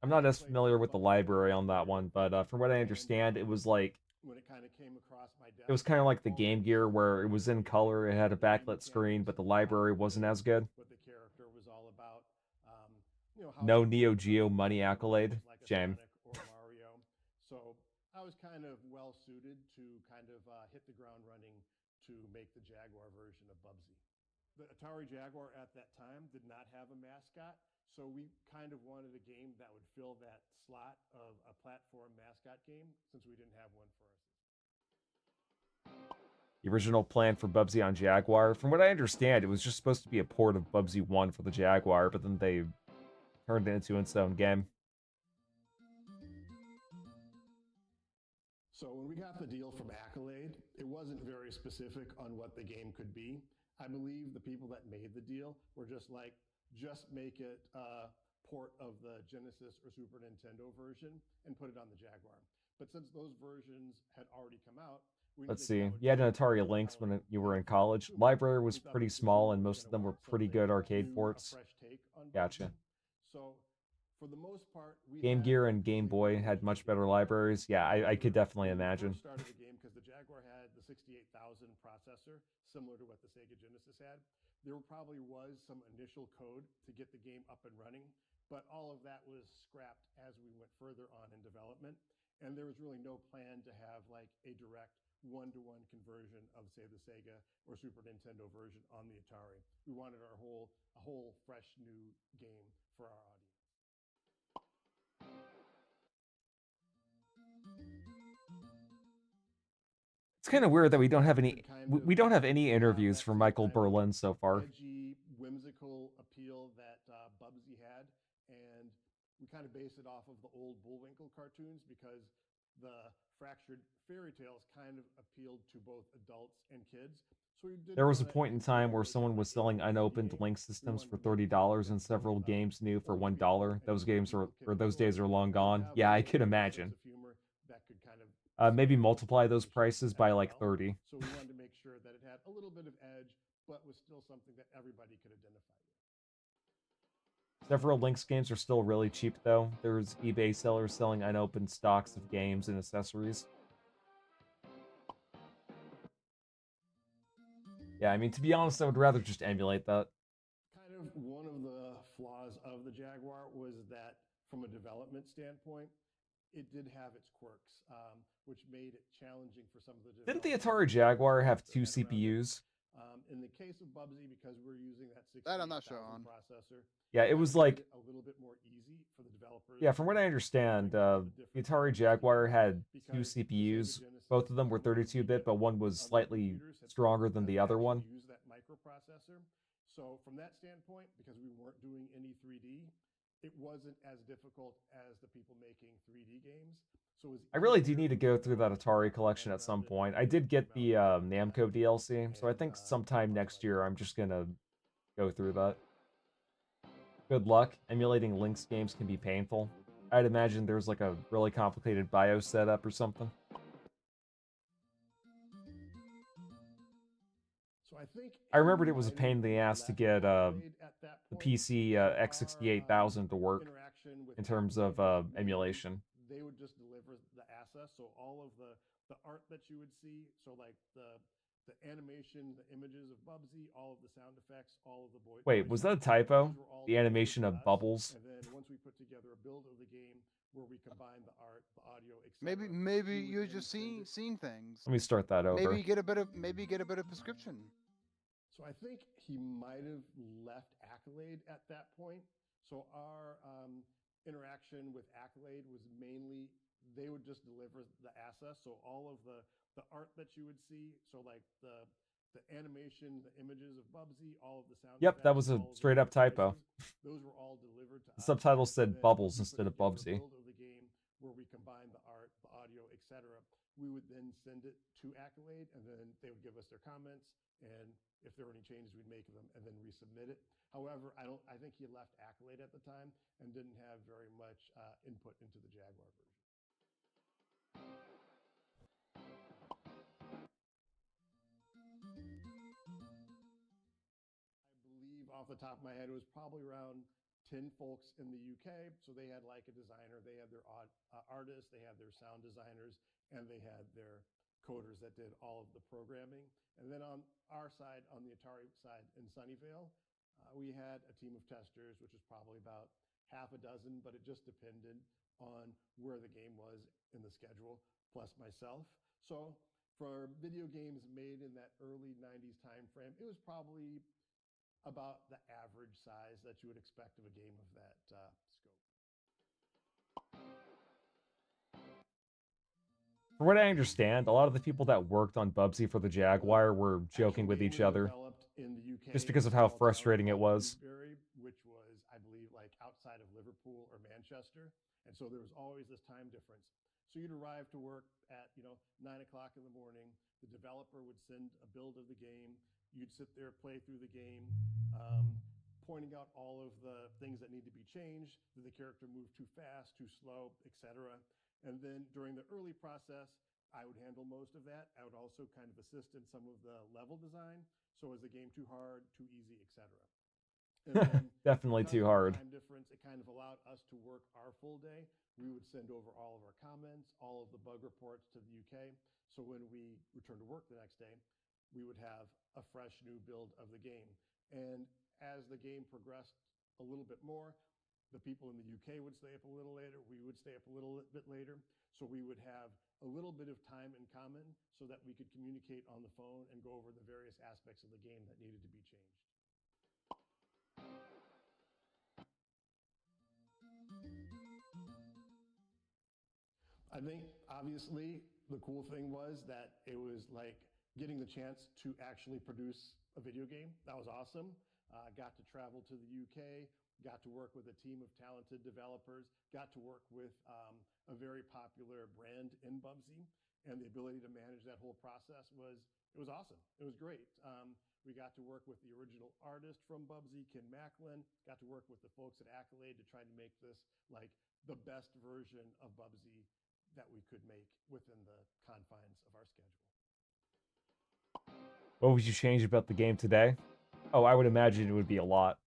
I'm not as familiar with the library on that one, but from what I understand, it was like when it kind of came across my desk, it was kind of like the Game Gear, where it was in color, it had a backlit screen, but the library wasn't as good. What the character was all about. No Neo Geo money Accolade. Shame. Or Mario. So I was kind of well suited to kind of hit the ground running to make the Jaguar version of Bubsy. The Atari Jaguar at that time did not have a mascot, so we kind of wanted a game that would fill that slot of a platform mascot game since we didn't have one for our system. The original plan for Bubsy on Jaguar, from what I understand, it was just supposed to be a port of Bubsy 1 for the Jaguar, but then they turned it into its own game. So when we got the deal from Accolade, it wasn't very specific on what the game could be. I believe the people that made the deal were just like, just make it a port of the Genesis or Super Nintendo version and put it on the Jaguar. But since those versions had already come out, Let's see. You had an Atari Lynx when you were in college. Library was pretty small, and most of them were pretty good arcade ports. Gotcha. So for the most part, Game Gear and Game Boy had much better libraries. Yeah, I could definitely imagine. We started the game because the Jaguar had the 68,000 processor, similar to what the Sega Genesis had. There probably was some initial code to get the game up and running, but all of that was scrapped as we went further on in development. And there was really no plan to have like a direct one-to-one conversion of, say, the Sega or Super Nintendo version on the Atari. We wanted a whole fresh new game for our audience. It's kind of weird that we don't have any interviews from Michael Berlin so far. Edgy, whimsical appeal that Bubsy had, and we kind of based it off of the old Bullwinkle cartoons because the fractured fairy tales kind of appealed to both adults and kids. So there was a point in time where someone was selling unopened Link systems for $30 and several games new for $1. Those days are long gone. Yeah, I could imagine. Maybe multiply those prices by like 30. So we wanted to make sure that it had a little bit of edge, but was still something that everybody could identify with. Several Lynx games are still really cheap, though. There's eBay sellers selling unopened stocks of games and accessories. Yeah, I mean, to be honest, I would rather just emulate that. Kind of one of the flaws of the Jaguar was that, from a development standpoint, it did have its quirks, which made it challenging for some of the. Didn't the Atari Jaguar have 2 CPUs? In the case of Bubsy, because we're using that I'm not sure on processor. Yeah, it was like a little bit more easy for the developers. Yeah, from what I understand, the Atari Jaguar had 2 CPUs. Both of them were 32-bit, but one was slightly stronger than the other one. Use that microprocessor. So from that standpoint, because we weren't doing any 3D, it wasn't as difficult as the people making 3D games. So I really do need to go through that Atari collection at some point. I did get the Namco DLC, so I think sometime next year I'm just gonna go through that. Good luck. Emulating Lynx games can be painful. I'd imagine there's like a really complicated BIOS setup or something. So I remembered it was a pain in the ass to get the PC X68000 to work in terms of emulation. They would just deliver the assets, so all of the art that you would see, so like the animation, the images of Bubsy, all of the sound effects, all of the voice. Wait, was that a typo? The animation of Bubbles? And then once we put together a build of the game where we combine the art, the audio, etc. Maybe you're just seeing things. Let me start that over. Maybe get a better prescription. So I think he might have left Accolade at that point. So our interaction with Accolade was mainly they would just deliver the assets. So all of the art that you would see, so like the animation, the images of Bubsy, all of the sound. Yep, that was a straight up typo. Those were all delivered to the subtitles said Bubbles instead of Bubsy. Build of the game where we combine the art, the audio, etc. We would then send it to Accolade, and then they would give us their comments, and if there were any changes, we'd make them and then resubmit it. However, I think he left Accolade at the time and didn't have very much input into the Jaguar version. I believe off the top of my head, it was probably around 10 folks in the UK. So they had like a designer, they had their artists, they had their sound designers, and they had their coders that did all of the programming. And then on our side, on the Atari side in Sunnyvale, we had a team of testers, which was probably about half a dozen, but it just depended on where the game was in the schedule. plus myself. So for video games made in that early 90s time frame, it was probably about the average size that you would expect of a game of that scope. From what I understand, a lot of the people that worked on Bubsy for the Jaguar were joking with each other, in the UK just because in of a how small town frustrating it called was. Dewsbury, which was, I believe, like outside of Liverpool or Manchester. And so there was always this time difference. So you'd arrive to work at 9 o'clock in the morning. The developer would send a build of the game. You'd sit there, play through the game, pointing out all of the things that need to be changed. Did the character move too fast, too slow, etc. And then during the early process, I would handle most of that. I would also kind of assist in some of the level design. So is the game too hard, too easy, etc. And then Definitely too hard. time difference, it kind of allowed us to work our full day. We would send over all of our comments, all of the bug reports to the UK. So when we returned to work the next day, we would have a fresh new build of the game. And as the game progressed a little bit more, the people in the UK would stay up a little later. We would stay up a little bit later. So we would have a little bit of time in common so that we could communicate on the phone and go over the various aspects of the game that needed to be changed. I think, obviously, the cool thing was that it was like getting the chance to actually produce a video game. That was awesome. Got to travel to the UK, got to work with a team of talented developers, got to work with a very popular brand in Bubsy, and the ability to manage that whole process was awesome. It was great. We got to work with the original artist from Bubsy, Ken Macklin, got to work with the folks at Accolade to try to make this like the best version of Bubsy that we could make within the confines of our schedule. What would you change about the game today? Oh, I would imagine it would be a lot.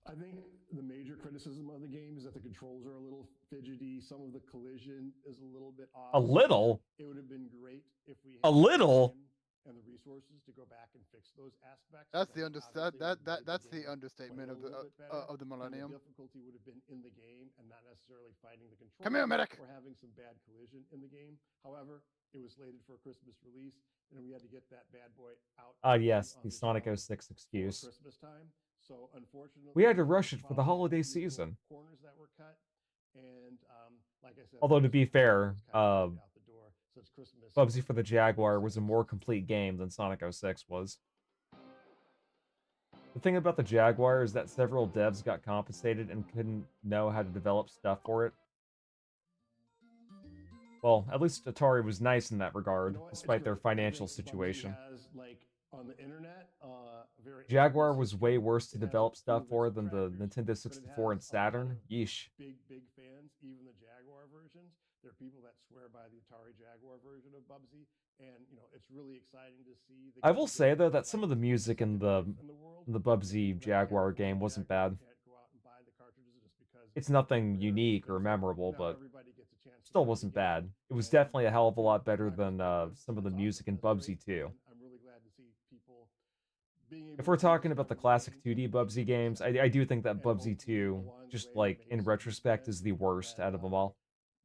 I think the major criticism of the game is that the controls are a little fidgety. Some of the collision is a little bit off. A little? It would have been great if we A had little? the time and the resources to go back and fix those aspects. That's because the obviously it would make that's game the understatement play a of the little bit better, of the and millennium. the difficulty would have been in the game and not necessarily fighting the controls. Come here, medic. Or having some bad collision in the game. However, it was slated for a Christmas release, and we had to get that bad boy out. Yes, on the Sonic shelves 06 for excuse. Christmas time. So unfortunately, We had to rush it for the probably holiday a few more season. corners that were cut, and like I said, Although, to most be of the fair, content was kind of out the door since Christmas. Bubsy for the Jaguar was a more complete game than Sonic 06 was. The thing about the Jaguar is that several devs got compensated and couldn't know how to develop stuff for it. Well, at least Atari was nice in that regard, You know what? It's despite their great. I financial think Bubsy situation. has, like, on the internet, very Jaguar active was way worse to It has develop a few stuff of for its than the detractors, Nintendo but it 64 has and a lot Saturn. of Yeesh. big fans, even the Jaguar versions. There are people that swear by the Atari Jaguar version of Bubsy, and it's really exciting to see. I will say though that some of the music in the Bubsy Jaguar game wasn't bad. It's nothing unique or memorable, but still wasn't bad. It was definitely a hell of a lot better than some of the music in Bubsy 2. I'm really glad to see people being able If we're to talking about the classic 2D Bubsy games, I do think that Bubsy 2, just like in retrospect, is the worst out of them all.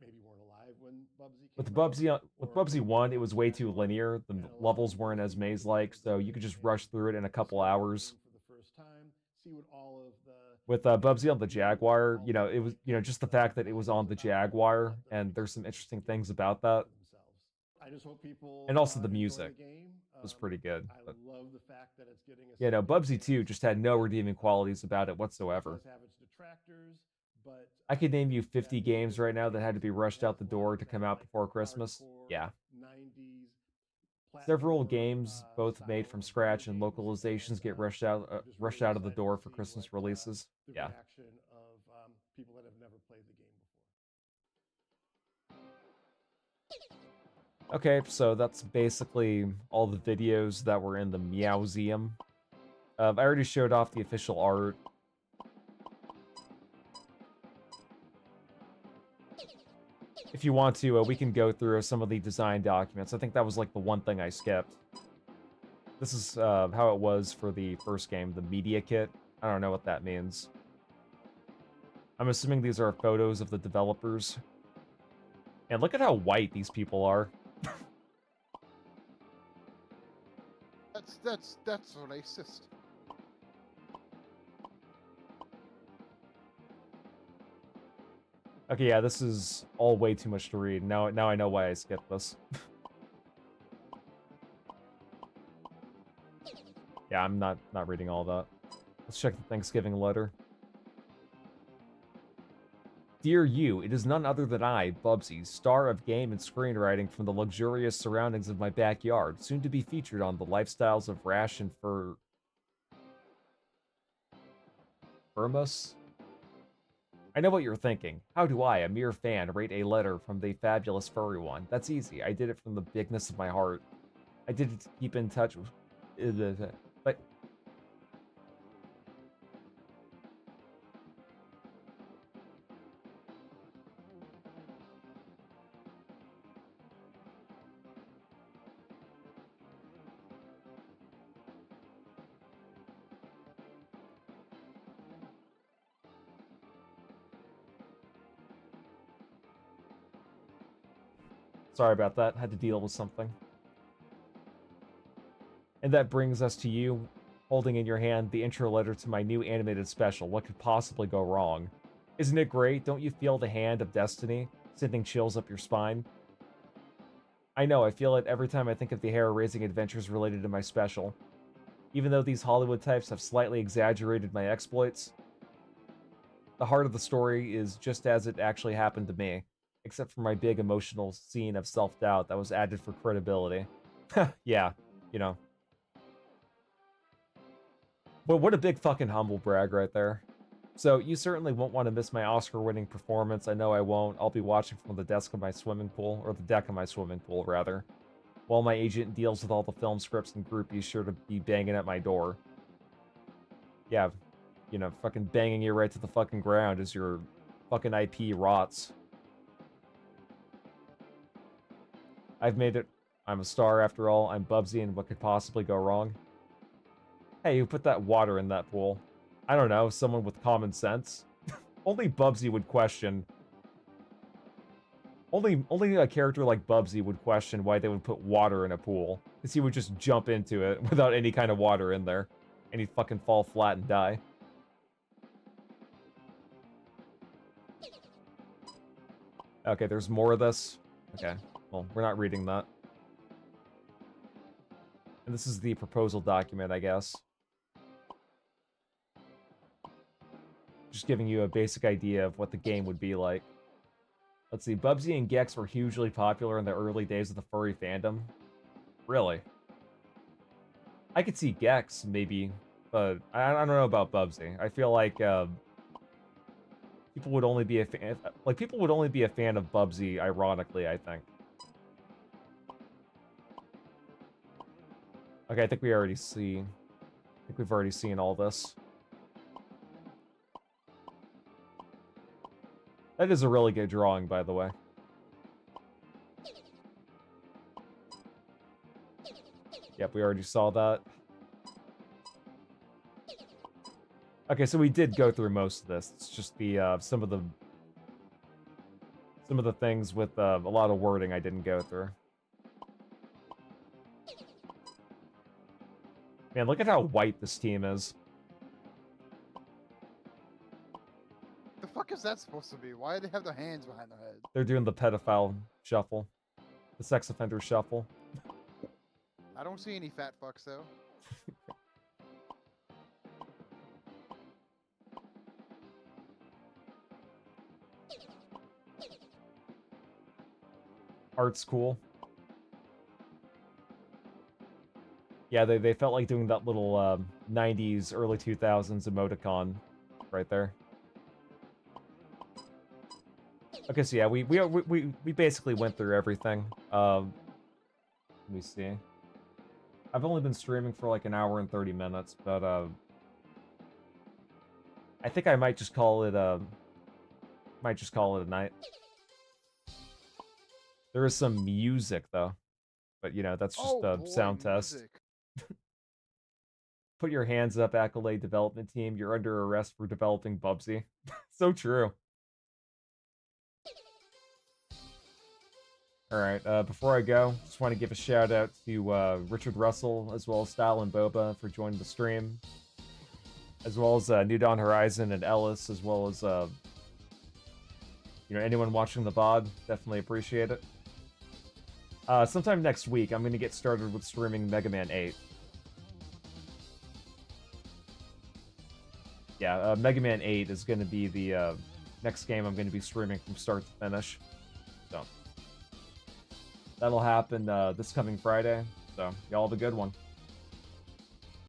maybe weren't alive when Bubsy With came out, with or Bubsy 1, it was way too linear. The levels weren't as maze-like, so you could just rush through it in a couple hours. for the first time, see what all of the With Bubsy on the Jaguar, it was, just the fact that it was on the Jaguar, and there's some interesting things about that. I just hope people And also the enjoy music game. was pretty good. I But, love the fact that it's getting a Bubsy 2 just had no redeeming qualities about it whatsoever. does have its detractors, but I could name you 50 games right now that had to be rushed out the door to come out before Christmas. Yeah. 90s Several games, both made from scratch and localizations, get rushed out of the door for Christmas releases. the Yeah. reaction of people that have never played the game before. Okay, so that's basically all the videos that were in the Meowseum. I already showed off the official art. If you want to, we can go through some of the design documents. I think that was like the one thing I skipped. This is how it was for the first game, the media kit. I don't know what that means. I'm assuming these are photos of the developers. And look at how white these people are. That's racist. Okay, yeah, this is all way too much to read. Now I know why I skipped this. Yeah, I'm not reading all that. Let's check the Thanksgiving letter. Dear you, it is none other than I, Bubsy, star of game and screenwriting from the luxurious surroundings of my backyard, soon to be featured on the lifestyles of Rash and Firmus. I know what you're thinking. How do I, a mere fan, rate a letter from the fabulous furry one? That's easy. I did it from the bigness of my heart. I did it to keep in touch with... But... Sorry about that. Had to deal with something. And that brings us to you, holding in your hand the intro letter to my new animated special. What could possibly go wrong? Isn't it great? Don't you feel the hand of destiny sending chills up your spine? I know, I feel it every time I think of the hair-raising adventures related to my special. Even though these Hollywood types have slightly exaggerated my exploits, the heart of the story is just as it actually happened to me, except for my big emotional scene of self-doubt that was added for credibility. Yeah, you know. But what a big fucking humble brag right there. So, you certainly won't want to miss my Oscar-winning performance. I know I won't. I'll be watching from the desk of my swimming pool, or the deck of my swimming pool, rather. While my agent deals with all the film scripts and groupies sure to be banging at my door. Yeah, you know, fucking banging you right to the fucking ground as your fucking IP rots. I've made it. I'm a star after all. I'm Bubsy, and what could possibly go wrong? Hey, who put that water in that pool? I don't know, someone with common sense? Only Bubsy would question. Only a character like Bubsy would question why they would put water in a pool. Because he would just jump into it without any kind of water in there. And he'd fucking fall flat and die. Okay, there's more of this. Okay, well, we're not reading that. And this is the proposal document, I guess. Just giving you a basic idea of what the game would be like. Let's see, Bubsy and Gex were hugely popular in the early days of the furry fandom. Really? I could see Gex, maybe, but I don't know about Bubsy. I feel like, people would only be a fan... Like, people would only be a fan of Bubsy, ironically, I think. Okay, I think we already see... I think we've already seen all this. That is a really good drawing, by the way. Yep, we already saw that. Okay, so we did go through most of this. It's just the, some of the things with, a lot of wording I didn't go through. Man, look at how white this team is. The fuck is that supposed to be? Why do they have their hands behind their head? They're doing the pedophile shuffle. The sex offender shuffle. I don't see any fat fucks, though. Art's cool. Yeah, they felt like doing that little 90s, early 2000s emoticon right there. Okay, so yeah, we basically went through everything. Let me see. I've only been streaming for like an hour and 30 minutes, but I think I might just call it a night. There is some music though, but you know that's just a sound test. Put your hands up, Accolade development team. You're under arrest for developing Bubsy. So true. Alright, before I go, just want to give a shout out to Richard Russell, as well as Style and Boba for joining the stream. As well as New Dawn Horizon and Ellis, as well as anyone watching the VOD. Definitely appreciate it. Sometime next week, I'm going to get started with streaming Mega Man 8. Yeah, Mega Man 8 is going to be the next game I'm going to be streaming from start to finish. So that'll happen this coming Friday. So y'all have a good one.